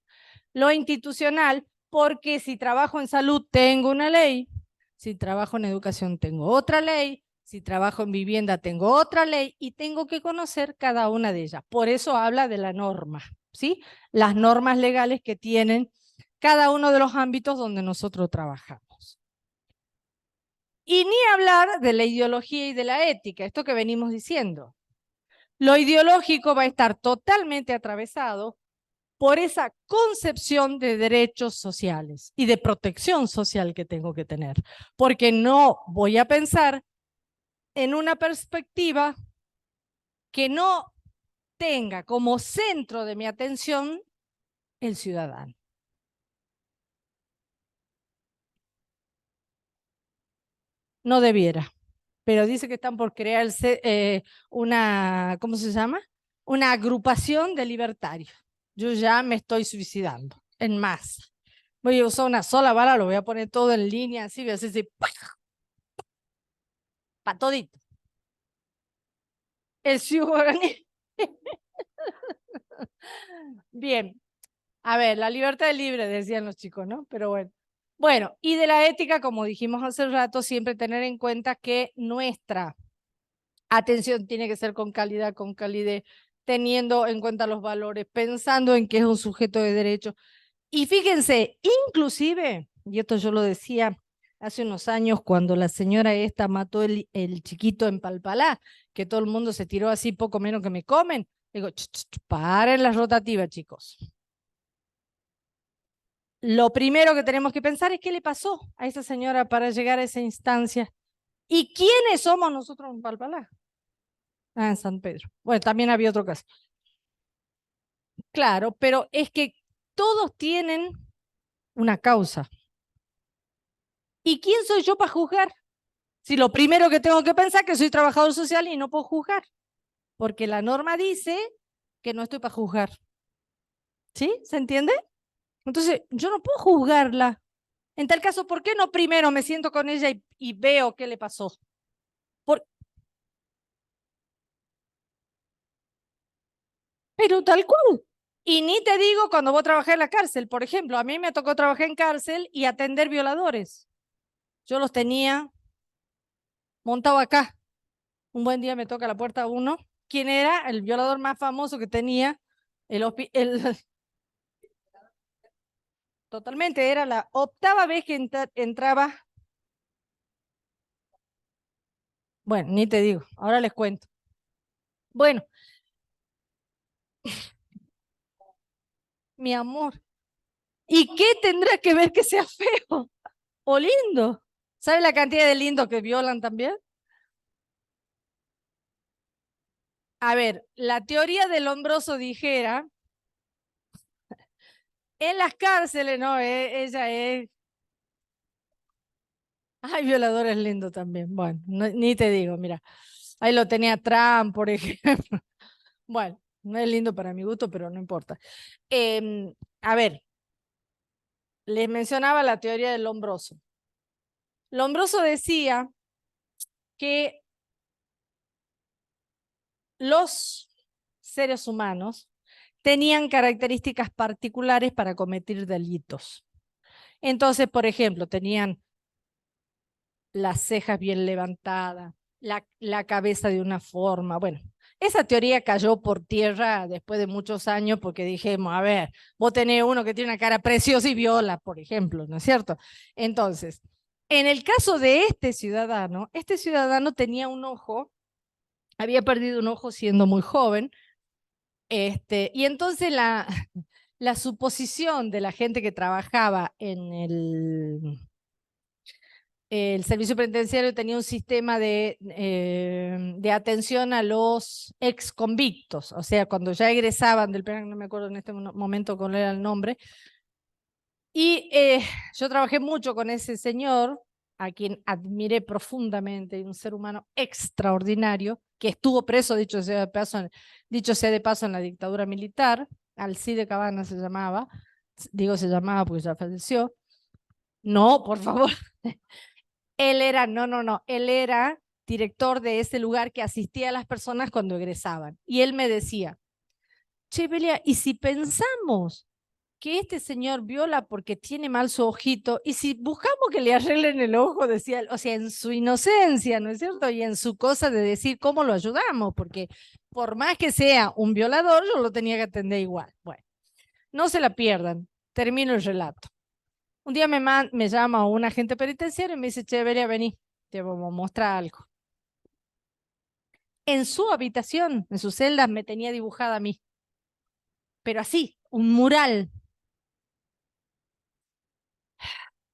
Lo institucional, porque si trabajo en salud tengo una ley, si trabajo en educación tengo otra ley, si trabajo en vivienda tengo otra ley y tengo que conocer cada una de ellas. Por eso habla de la norma, ¿sí? Las normas legales que tienen cada uno de los ámbitos donde nosotros trabajamos. Y ni hablar de la ideología y de la ética, esto que venimos diciendo. Lo ideológico va a estar totalmente atravesado por esa concepción de derechos sociales y de protección social que tengo que tener, porque no voy a pensar en una perspectiva que no tenga como centro de mi atención el ciudadano. No debiera, pero dice que están por crearse una, ¿cómo se llama? Una agrupación de libertarios. Yo ya me estoy suicidando en masa. Voy a usar una sola bala, lo voy a poner todo en línea, así, voy a hacer así, para todito. El ciudadanismo. Bien, a ver, la libertad es libre, decían los chicos, ¿no? Pero bueno. Bueno, y de la ética, como dijimos hace rato, siempre tener en cuenta que nuestra atención tiene que ser con calidad, con calidez, teniendo en cuenta los valores, pensando en que es un sujeto de derecho. Y fíjense, inclusive, y esto yo lo decía hace unos años cuando la señora esta mató el chiquito en Palpalá, que todo el mundo se tiró así poco menos que me comen. Digo, paren las rotativas, chicos. lo primero que tenemos que pensar es qué le pasó a esa señora para llegar a esa instancia. ¿Y quiénes somos nosotros en Palpalá? Ah, en San Pedro. Bueno, también había otro caso. Claro, pero es que todos tienen una causa. ¿Y quién soy yo para juzgar? Si lo primero que tengo que pensar es que soy trabajador social y no puedo juzgar, porque la norma dice que no estoy para juzgar. ¿Sí? ¿Se entiende? Entonces, yo no puedo juzgarla. En tal caso, ¿por qué no primero me siento con ella y veo qué le pasó? Por, pero tal cual. Y ni te digo cuando vos trabajé en la cárcel, por ejemplo, a mí me tocó trabajar en cárcel y atender violadores. Yo los tenía montados acá. Un buen día me toca la puerta uno. ¿Quién era? El violador más famoso que tenía. Totalmente, era la octava vez que entraba. Bueno, ni te digo, ahora les cuento. Bueno, mi amor, ¿y qué tendrá que ver que sea feo o lindo? ¿Sabe la cantidad de lindos que violan también? A ver, la teoría del hombroso dijera, en las cárceles, no, ella es... Ay, violador es lindo también. Bueno, ni te digo, mira, ahí lo tenía Trump, por ejemplo. Bueno, no es lindo para mi gusto, pero no importa. A ver, les mencionaba la teoría del Lombroso. Lombroso decía que los seres humanos tenían características particulares para cometer delitos. Entonces, por ejemplo, tenían las cejas bien levantadas, la cabeza de una forma. Bueno, esa teoría cayó por tierra después de muchos años porque dijimos, a ver, vos tenés uno que tiene una cara preciosa y viola, por ejemplo, ¿no es cierto? Entonces, en el caso de este ciudadano tenía un ojo, había perdido un ojo siendo muy joven, y entonces la suposición de la gente que trabajaba en el servicio penitenciario tenía un sistema de atención a los ex convictos, o sea, cuando ya egresaban del penal, no me acuerdo en este momento cuál era el nombre, y yo trabajé mucho con ese señor, a quien admiré profundamente, un ser humano extraordinario, que estuvo preso, dicho sea de paso, en la dictadura militar, Alcide Cabana se llamaba, digo se llamaba porque ya falleció. No, por favor. Él era, no, él era director de ese lugar que asistía a las personas cuando egresaban. Y él me decía, che, Belia, ¿y si pensamos que este señor viola porque tiene mal su ojito, y si buscamos que le arreglen el ojo, decía él, o sea, en su inocencia, ¿no es cierto? Y en su cosa de decir cómo lo ayudamos, porque por más que sea un violador, yo lo tenía que atender igual. Bueno, no se la pierdan, termino el relato. Un día me llama un agente penitenciario y me dice, che, Belia, vení, te vamos a mostrar algo. En su habitación, en su celda, me tenía dibujada a mí, pero así, un mural.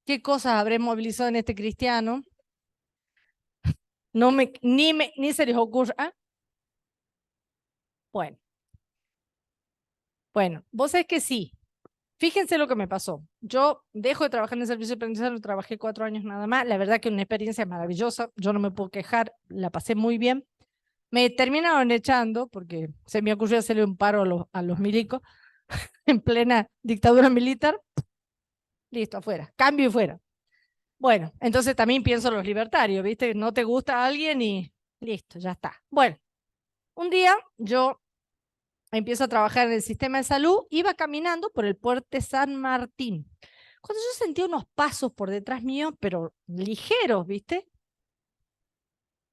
¿Qué cosas habré movilizado en este cristiano? No ni se les ocurre. ¿Ah? Bueno, bueno, vos sabés que sí. Fíjense lo que me pasó. Yo dejo de trabajar en el servicio penitenciario, trabajé 4 años nada más. La verdad que una experiencia maravillosa. Yo no me puedo quejar, la pasé muy bien. Me terminaron echando porque se me ocurrió hacerle un paro a los milicos en plena dictadura militar. Listo, afuera. Cambio y fuera. Bueno, entonces también pienso en los libertarios, ¿viste? No te gusta alguien y listo, ya está. Bueno, un día yo empiezo a trabajar en el sistema de salud, iba caminando por el puente San Martín. Cuando yo sentí unos pasos por detrás mío, pero ligeros, ¿viste?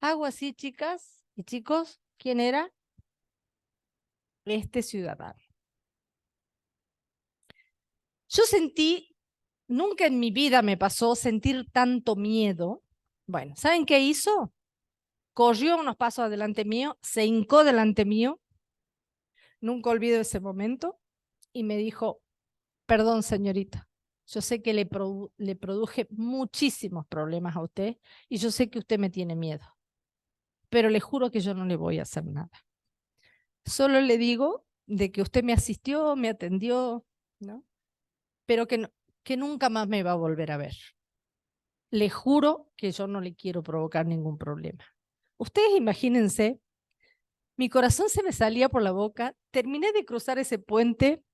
Hago así, chicas y chicos, ¿quién era? Este ciudadano. Yo sentí, nunca en mi vida me pasó sentir tanto miedo. Bueno, ¿saben qué hizo? Corrió unos pasos adelante mío, se hincó delante mío, nunca olvido ese momento, y me dijo, perdón señorita, Yo sé que le produje muchísimos problemas a usted y yo sé que usted me tiene miedo, pero le juro que yo no le voy a hacer nada. Solo le digo de que usted me asistió, me atendió, ¿no? Pero que nunca más me va a volver a ver. Le juro que yo no le quiero provocar ningún problema. Ustedes imagínense, mi corazón se me salía por la boca, terminé de cruzar ese puente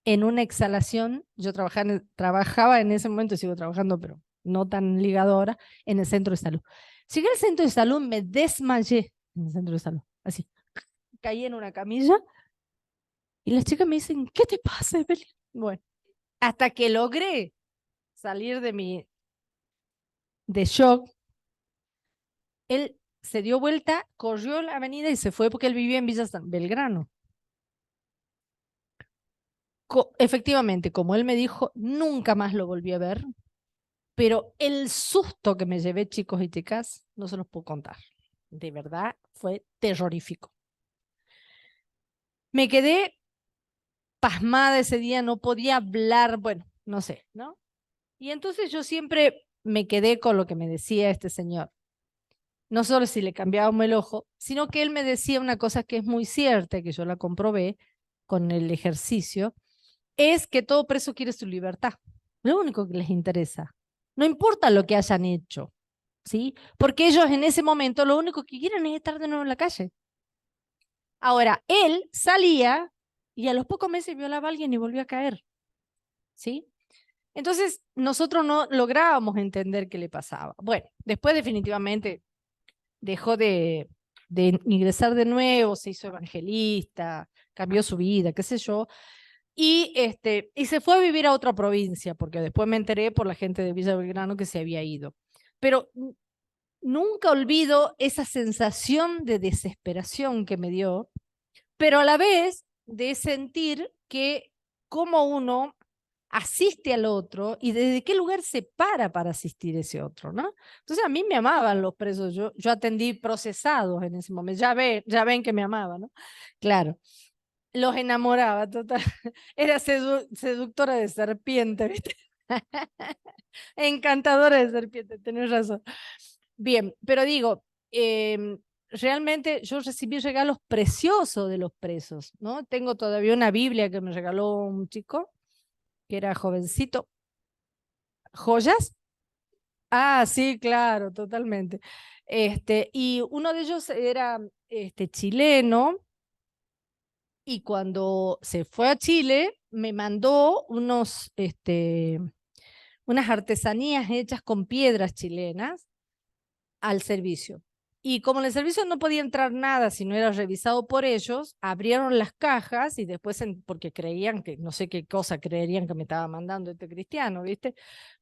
en una exhalación. Yo trabajaba en ese momento, sigo trabajando, pero no tan ligado ahora, en el centro de salud. Llegué al centro de salud, me desmayé en el centro de salud, así. Caí en una camilla y las chicas me dicen, ¿qué te pasa, Evelyn? Bueno, hasta que logré salir de shock, él se dio vuelta, corrió la avenida y se fue porque él vivía en Villa San Belgrano. Efectivamente, como él me dijo, nunca más lo volví a ver, pero el susto que me llevé, chicos y chicas, no se los puedo contar. De verdad, fue terrorífico. Me quedé pasmada ese día, no podía hablar, bueno, no sé, ¿no? Y entonces yo siempre me quedé con lo que me decía este señor. No solo si le cambiábamos el ojo, sino que él me decía una cosa que es muy cierta, que yo la comprobé con el ejercicio, es que todo preso quiere su libertad. Lo único que les interesa. No importa lo que hayan hecho, ¿sí? Porque ellos en ese momento lo único que quieren es estar de nuevo en la calle. Ahora, él salía y a los pocos meses violaba a alguien y volvió a caer, ¿sí? Entonces, nosotros no lográbamos entender qué le pasaba. Bueno, después definitivamente dejó de ingresar de nuevo, se hizo evangelista, cambió su vida, qué sé yo, y se fue a vivir a otra provincia, porque después me enteré por la gente de Villa Belgrano que se había ido. Pero nunca olvido esa sensación de desesperación que me dio, pero a la vez de sentir que como uno asiste al otro y desde qué lugar se para asistir a ese otro, ¿no? Entonces a mí me amaban los presos, yo atendí procesados en ese momento, ya ven que me amaban, ¿no? Claro, los enamoraba, total, era seductora de serpiente, ¿viste? Encantadora de serpiente, tenés razón. Bien, pero digo, realmente yo recibí regalos preciosos de los presos, ¿no? Tengo todavía una Biblia que me regaló un chico que era jovencito. ¿Joyas? Ah, sí, claro, totalmente. Y uno de ellos era chileno y cuando se fue a Chile me mandó unas artesanías hechas con piedras chilenas al servicio. Y como en el servicio no podía entrar nada si no era revisado por ellos, abrieron las cajas y después, porque creían que, no sé qué cosa creerían que me estaba mandando este cristiano, ¿viste?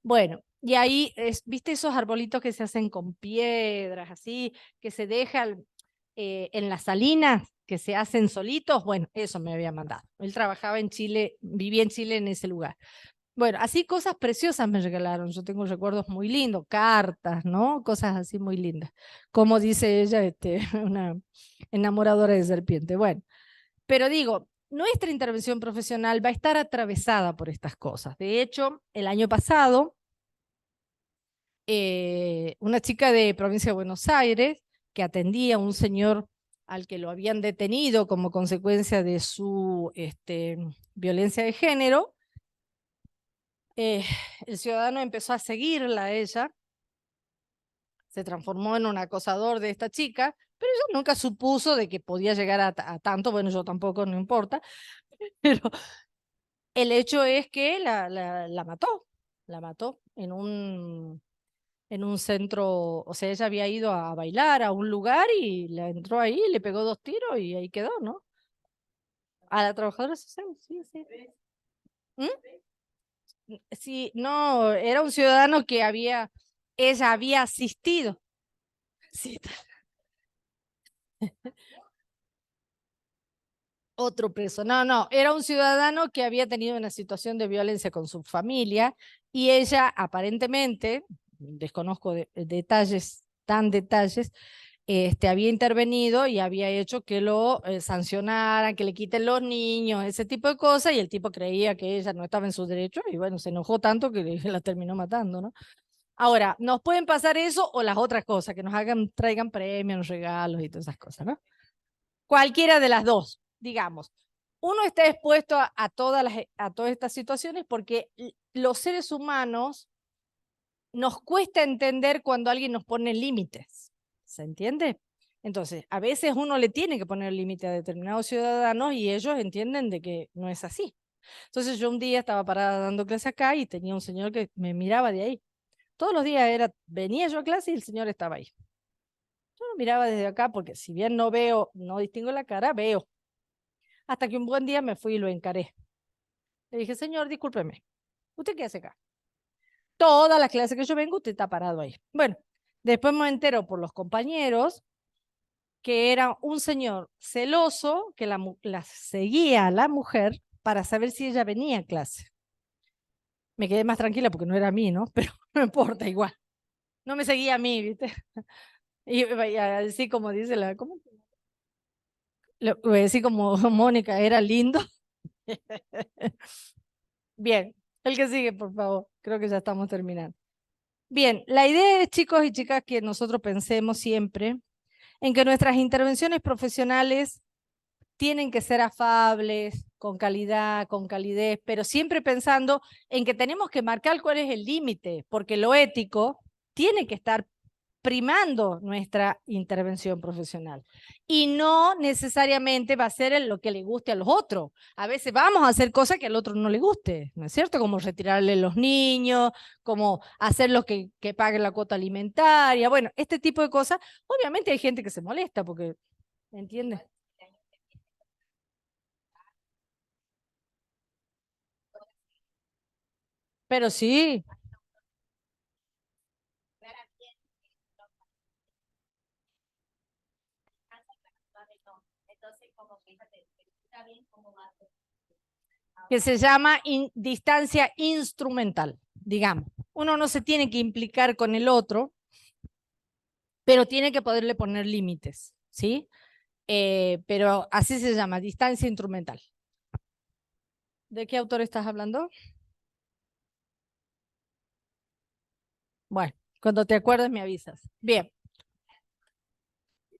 Bueno, y ahí, ¿viste esos arbolitos que se hacen con piedras, así, que se dejan en las salinas, que se hacen solitos? Bueno, eso me había mandado. Él trabajaba en Chile, vivía en Chile en ese lugar. Bueno, así cosas preciosas me regalaron. Yo tengo recuerdos muy lindos, cartas, ¿no? Cosas así muy lindas. Como dice ella, una enamoradora de serpiente. Bueno, pero digo, nuestra intervención profesional va a estar atravesada por estas cosas. De hecho, el año pasado, una chica de provincia de Buenos Aires que atendía a un señor al que lo habían detenido como consecuencia de su violencia de género, el ciudadano empezó a seguirla a ella, se transformó en un acosador de esta chica, pero ella nunca supuso de que podía llegar a tanto, bueno, yo tampoco, no importa, pero el hecho es que la mató en un centro, o sea, ella había ido a bailar a un lugar y la entró ahí, le pegó 2 tiros y ahí quedó, ¿no? A la trabajadora social, sí, sí. ¿Mm? Sí, no, era un ciudadano que ella había asistido. Sí, otro preso. No, no, era un ciudadano que había tenido una situación de violencia con su familia y ella aparentemente, desconozco detalles, tan detalles, había intervenido y había hecho que lo sancionaran, que le quiten los niños, ese tipo de cosas, y el tipo creía que ella no estaba en su derecho y bueno, se enojó tanto que la terminó matando, ¿no? Ahora, nos pueden pasar eso o las otras cosas, que nos traigan premios, regalos y todas esas cosas, ¿no? Cualquiera de las dos, digamos. Uno está expuesto a todas estas situaciones porque los seres humanos nos cuesta entender cuando alguien nos pone límites. ¿Se entiende? Entonces, a veces uno le tiene que poner límite a determinados ciudadanos y ellos entienden de que no es así. Entonces, yo un día estaba parada dando clase acá y tenía un señor que me miraba de ahí. Todos los días venía yo a clase y el señor estaba ahí. Yo lo miraba desde acá porque si bien no veo, no distingo la cara, veo. Hasta que un buen día me fui y lo encaré. Le dije, señor, discúlpeme, ¿usted qué hace acá? Toda la clase que yo vengo, usted está parado ahí. Bueno, después me entero por los compañeros que era un señor celoso que la seguía a la mujer para saber si ella venía a clase. Me quedé más tranquila porque no era a mí, ¿no? Pero no importa, igual. No me seguía a mí, ¿viste? Y así como dice ¿cómo? Así como Mónica, era lindo. Bien, el que sigue, por favor. Creo que ya estamos terminando. Bien, la idea es, chicos y chicas, que nosotros pensemos siempre en que nuestras intervenciones profesionales tienen que ser afables, con calidad, con calidez, pero siempre pensando en que tenemos que marcar cuál es el límite, porque lo ético tiene que estar primando nuestra intervención profesional. Y no necesariamente va a ser lo que le guste a los otros. A veces vamos a hacer cosas que al otro no le guste, ¿no es cierto? Como retirarle los niños, como hacer los que paguen la cuota alimentaria, bueno, este tipo de cosas. Obviamente hay gente que se molesta porque, ¿entiendes? Pero sí, que se llama distancia instrumental, digamos. Uno no se tiene que implicar con el otro, pero tiene que poderle poner límites, ¿sí? Pero así se llama, distancia instrumental. ¿De qué autor estás hablando? Bueno, cuando te acuerdes me avisas. Bien,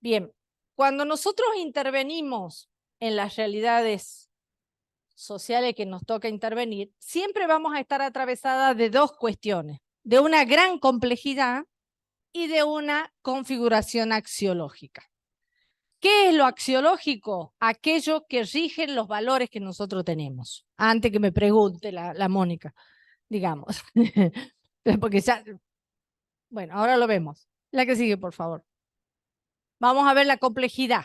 bien. Cuando nosotros intervenimos en las realidades sociales que nos toca intervenir, siempre vamos a estar atravesadas de dos cuestiones, de una gran complejidad y de una configuración axiológica. ¿Qué es lo axiológico? Aquello que rigen los valores que nosotros tenemos. Antes que me pregunte la Mónica, digamos. Porque ya, bueno, ahora lo vemos. La que sigue, por favor. Vamos a ver la complejidad.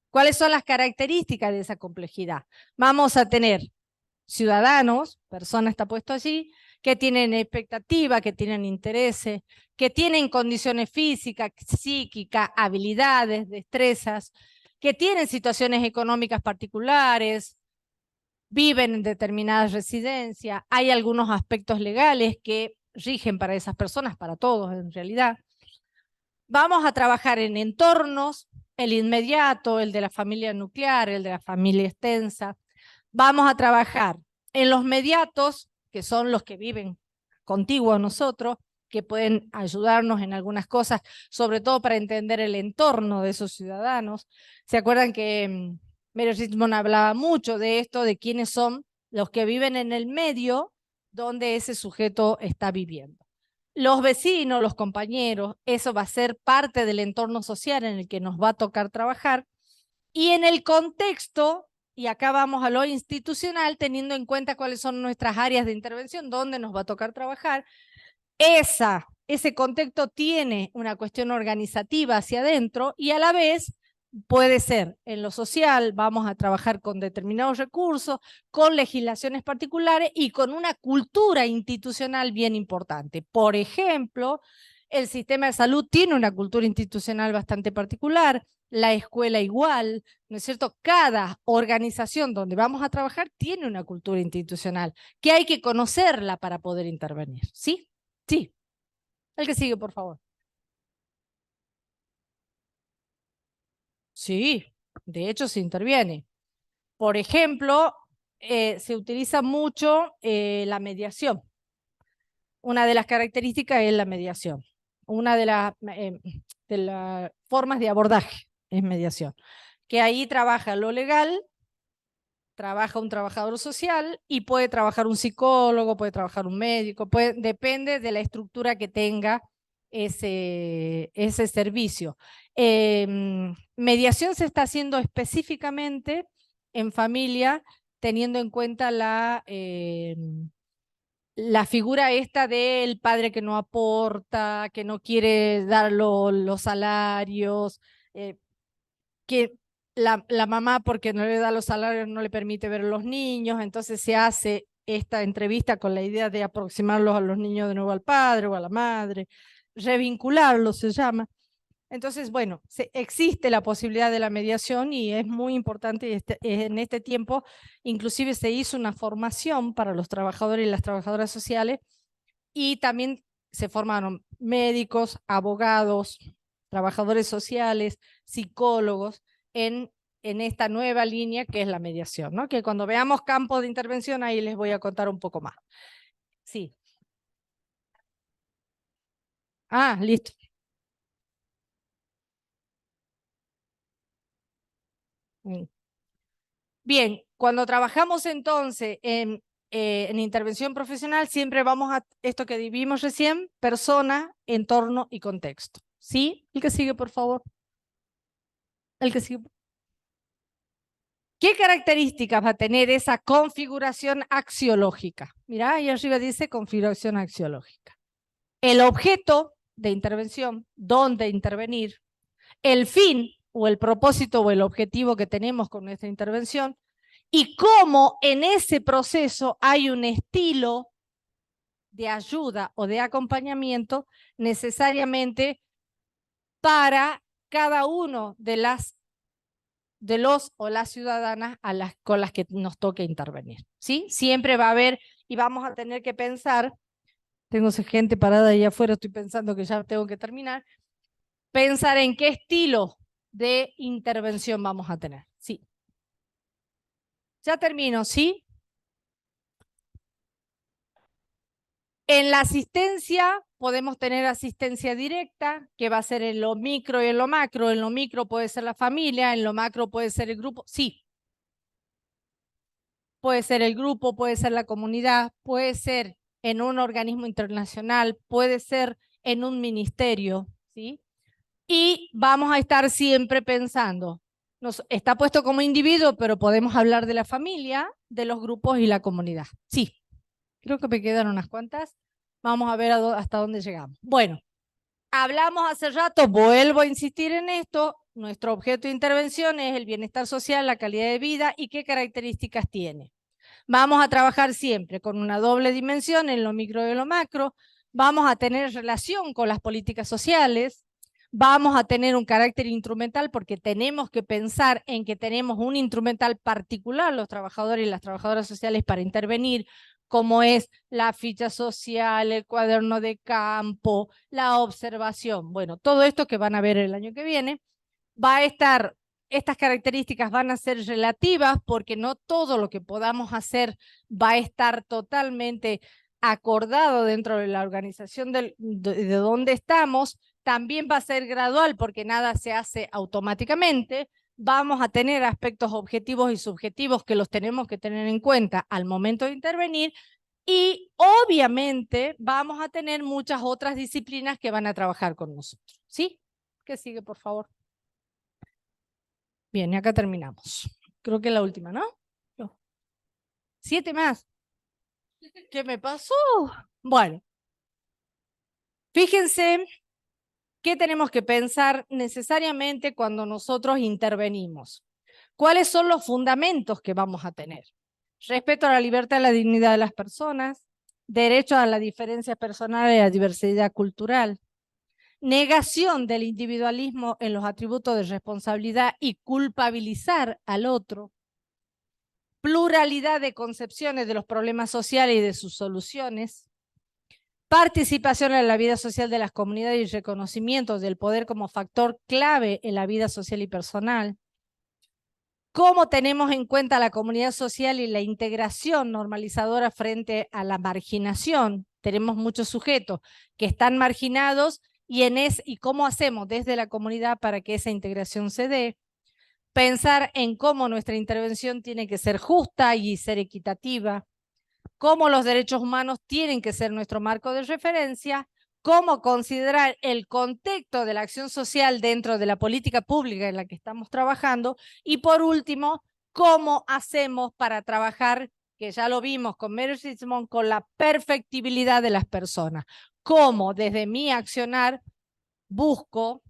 ¿Cuáles son las características de esa complejidad? Vamos a tener ciudadanos, persona está puesto allí, que tienen expectativa, que tienen intereses, que tienen condiciones físicas, psíquicas, habilidades, destrezas, que tienen situaciones económicas particulares, viven en determinadas residencias, hay algunos aspectos legales que rigen para esas personas, para todos en realidad. Vamos a trabajar en entornos, el inmediato, el de la familia nuclear, el de la familia extensa. Vamos a trabajar en los mediatos, que son los que viven contiguos a nosotros, que pueden ayudarnos en algunas cosas, sobre todo para entender el entorno de esos ciudadanos. ¿Se acuerdan que Mary Richmond hablaba mucho de esto, de quiénes son los que viven en el medio donde ese sujeto está viviendo? Los vecinos, los compañeros, eso va a ser parte del entorno social en el que nos va a tocar trabajar. Y en el contexto, y acá vamos a lo institucional, teniendo en cuenta cuáles son nuestras áreas de intervención, dónde nos va a tocar trabajar, ese contexto tiene una cuestión organizativa hacia adentro y a la vez puede ser en lo social, vamos a trabajar con determinados recursos, con legislaciones particulares y con una cultura institucional bien importante. Por ejemplo, el sistema de salud tiene una cultura institucional bastante particular, la escuela igual, ¿no es cierto? Cada organización donde vamos a trabajar tiene una cultura institucional que hay que conocerla para poder intervenir, ¿sí? Sí. El que sigue, por favor. Sí, de hecho se interviene. Por ejemplo, se utiliza mucho la mediación. Una de las características es la mediación. Una de las formas de abordaje es mediación. Que ahí trabaja lo legal, trabaja un trabajador social y puede trabajar un psicólogo, puede trabajar un médico, depende de la estructura que tenga ese servicio. Mediación se está haciendo específicamente en familia, teniendo en cuenta la figura esta del padre que no aporta, que no quiere dar los salarios, que la mamá porque no le da los salarios no le permite ver a los niños, entonces se hace esta entrevista con la idea de aproximarlos a los niños de nuevo al padre o a la madre, revincularlos se llama. Entonces, bueno, existe la posibilidad de la mediación y es muy importante en este tiempo, inclusive se hizo una formación para los trabajadores y las trabajadoras sociales y también se formaron médicos, abogados, trabajadores sociales, psicólogos en esta nueva línea que es la mediación, ¿no? Que cuando veamos campos de intervención ahí les voy a contar un poco más. Sí. Ah, listo. Bien, cuando trabajamos entonces en intervención profesional, siempre vamos a esto que vimos recién, persona, entorno y contexto. ¿Sí? El que sigue, por favor. El que sigue. ¿Qué características va a tener esa configuración axiológica? Mirá, ahí arriba dice configuración axiológica. El objeto de intervención, dónde intervenir, el fin o el propósito o el objetivo que tenemos con nuestra intervención y cómo en ese proceso hay un estilo de ayuda o de acompañamiento necesariamente para cada uno de los o las ciudadanas con las que nos toque intervenir. ¿Sí? Siempre va a haber y vamos a tener que pensar, tengo gente parada ahí afuera, estoy pensando que ya tengo que terminar, pensar en qué estilo de intervención vamos a tener. Sí. Ya termino, ¿sí? En la asistencia podemos tener asistencia directa, que va a ser en lo micro y en lo macro. En lo micro puede ser la familia, en lo macro puede ser el grupo. Sí, puede ser el grupo, puede ser la comunidad, puede ser en un organismo internacional, puede ser en un ministerio, ¿sí? Y vamos a estar siempre pensando, está puesto como individuo, pero podemos hablar de la familia, de los grupos y la comunidad. Sí, creo que me quedan unas cuantas. Vamos a ver hasta dónde llegamos. Bueno, hablamos hace rato, vuelvo a insistir en esto, nuestro objeto de intervención es el bienestar social, la calidad de vida y qué características tiene. Vamos a trabajar siempre con una doble dimensión en lo micro y en lo macro, vamos a tener relación con las políticas sociales, vamos a tener un carácter instrumental porque tenemos que pensar en que tenemos un instrumental particular, los trabajadores y las trabajadoras sociales, para intervenir, como es la ficha social, el cuaderno de campo, la observación. Bueno, todo esto que van a ver el año que viene, va a estar, estas características van a ser relativas porque no todo lo que podamos hacer va a estar totalmente acordado dentro de la organización de donde estamos, también va a ser gradual porque nada se hace automáticamente. Vamos a tener aspectos objetivos y subjetivos que los tenemos que tener en cuenta al momento de intervenir y obviamente vamos a tener muchas otras disciplinas que van a trabajar con nosotros. ¿Sí? ¿Qué sigue, por favor? Bien, y acá terminamos. Creo que es la última, ¿no? No. 7 más. ¿Qué me pasó? Bueno, fíjense qué tenemos que pensar necesariamente cuando nosotros intervenimos. ¿Cuáles son los fundamentos que vamos a tener? Respeto a la libertad y la dignidad de las personas, derecho a la diferencia personal y a la diversidad cultural, negación del individualismo en los atributos de responsabilidad y culpabilizar al otro, pluralidad de concepciones de los problemas sociales y de sus soluciones, Participación en la vida social de las comunidades y reconocimiento del poder como factor clave en la vida social y personal. Cómo tenemos en cuenta la comunidad social y la integración normalizadora frente a la marginación. Tenemos muchos sujetos que están marginados y cómo hacemos desde la comunidad para que esa integración se dé. Pensar en cómo nuestra intervención tiene que ser justa y ser equitativa, cómo los derechos humanos tienen que ser nuestro marco de referencia, cómo considerar el contexto de la acción social dentro de la política pública en la que estamos trabajando y por último, cómo hacemos para trabajar, que ya lo vimos con Meryl Streep, con la perfectibilidad de las personas, cómo desde mi accionar busco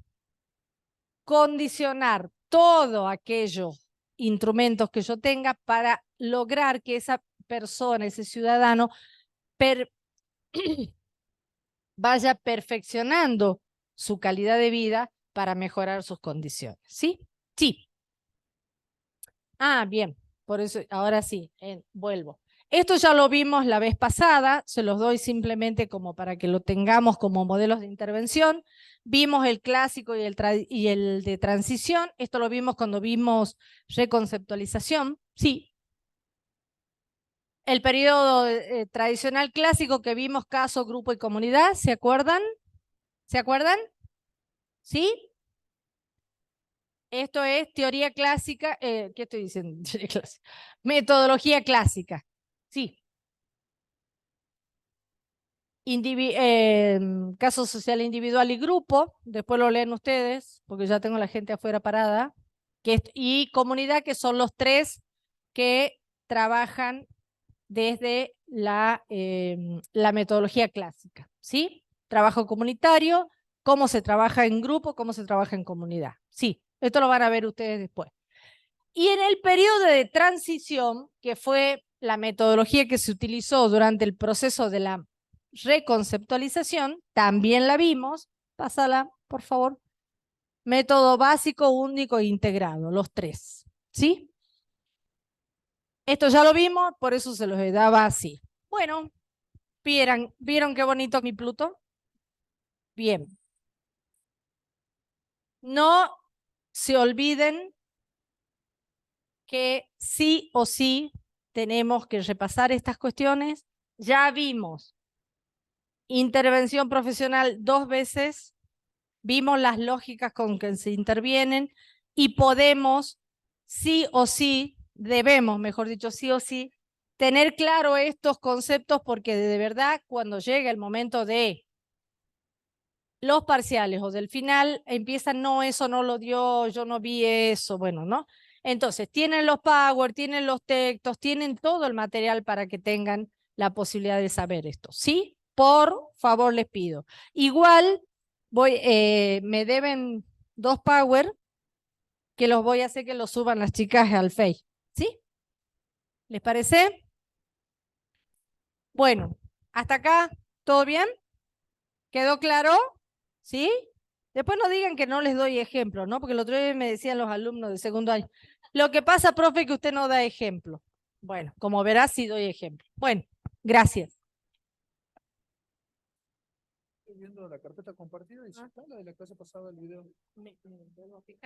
condicionar todos aquellos instrumentos que yo tenga para lograr que esa persona, ese ciudadano, vaya perfeccionando su calidad de vida para mejorar sus condiciones. ¿Sí? Sí. Ah, bien. Por eso, ahora sí, vuelvo. Esto ya lo vimos la vez pasada, se los doy simplemente como para que lo tengamos como modelos de intervención. Vimos el clásico y el de transición. Esto lo vimos cuando vimos reconceptualización. Sí. El periodo tradicional clásico que vimos caso, grupo y comunidad, ¿se acuerdan? ¿Se acuerdan? ¿Sí? Esto es teoría clásica, ¿qué estoy diciendo? Metodología clásica. Sí. Caso social individual y grupo, después lo leen ustedes, porque ya tengo la gente afuera parada, y comunidad, que son los tres que trabajan desde la metodología clásica, ¿sí? Trabajo comunitario, cómo se trabaja en grupo, cómo se trabaja en comunidad. Sí, esto lo van a ver ustedes después. Y en el periodo de transición, que fue la metodología que se utilizó durante el proceso de la reconceptualización, también la vimos. Pásala, por favor. Método básico, único e integrado, los tres. ¿Sí? Esto ya lo vimos, por eso se los daba así. Bueno, ¿vieron qué bonito mi Pluto? Bien. No se olviden que sí o sí tenemos que repasar estas cuestiones. Ya vimos intervención profesional 2 veces, vimos las lógicas con que se intervienen y podemos sí o sí, debemos, mejor dicho, sí o sí, tener claro estos conceptos porque de verdad cuando llega el momento de los parciales o del final empiezan, no, eso no lo dio, yo no vi eso, bueno, ¿no? Entonces, tienen los Power, tienen los textos, tienen todo el material para que tengan la posibilidad de saber esto. ¿Sí? Por favor, les pido. Igual, me deben 2 Power que los voy a hacer que los suban las chicas al Face. ¿Sí? ¿Les parece? Bueno, hasta acá, ¿todo bien? ¿Quedó claro? ¿Sí? Después no digan que no les doy ejemplo, ¿no? Porque el otro día me decían los alumnos de segundo año, lo que pasa, profe, es que usted no da ejemplo. Bueno, como verás, sí doy ejemplo. Bueno, gracias. Estoy viendo la carpeta compartida y sí está la de la clase pasada, el video. Me debo fijar.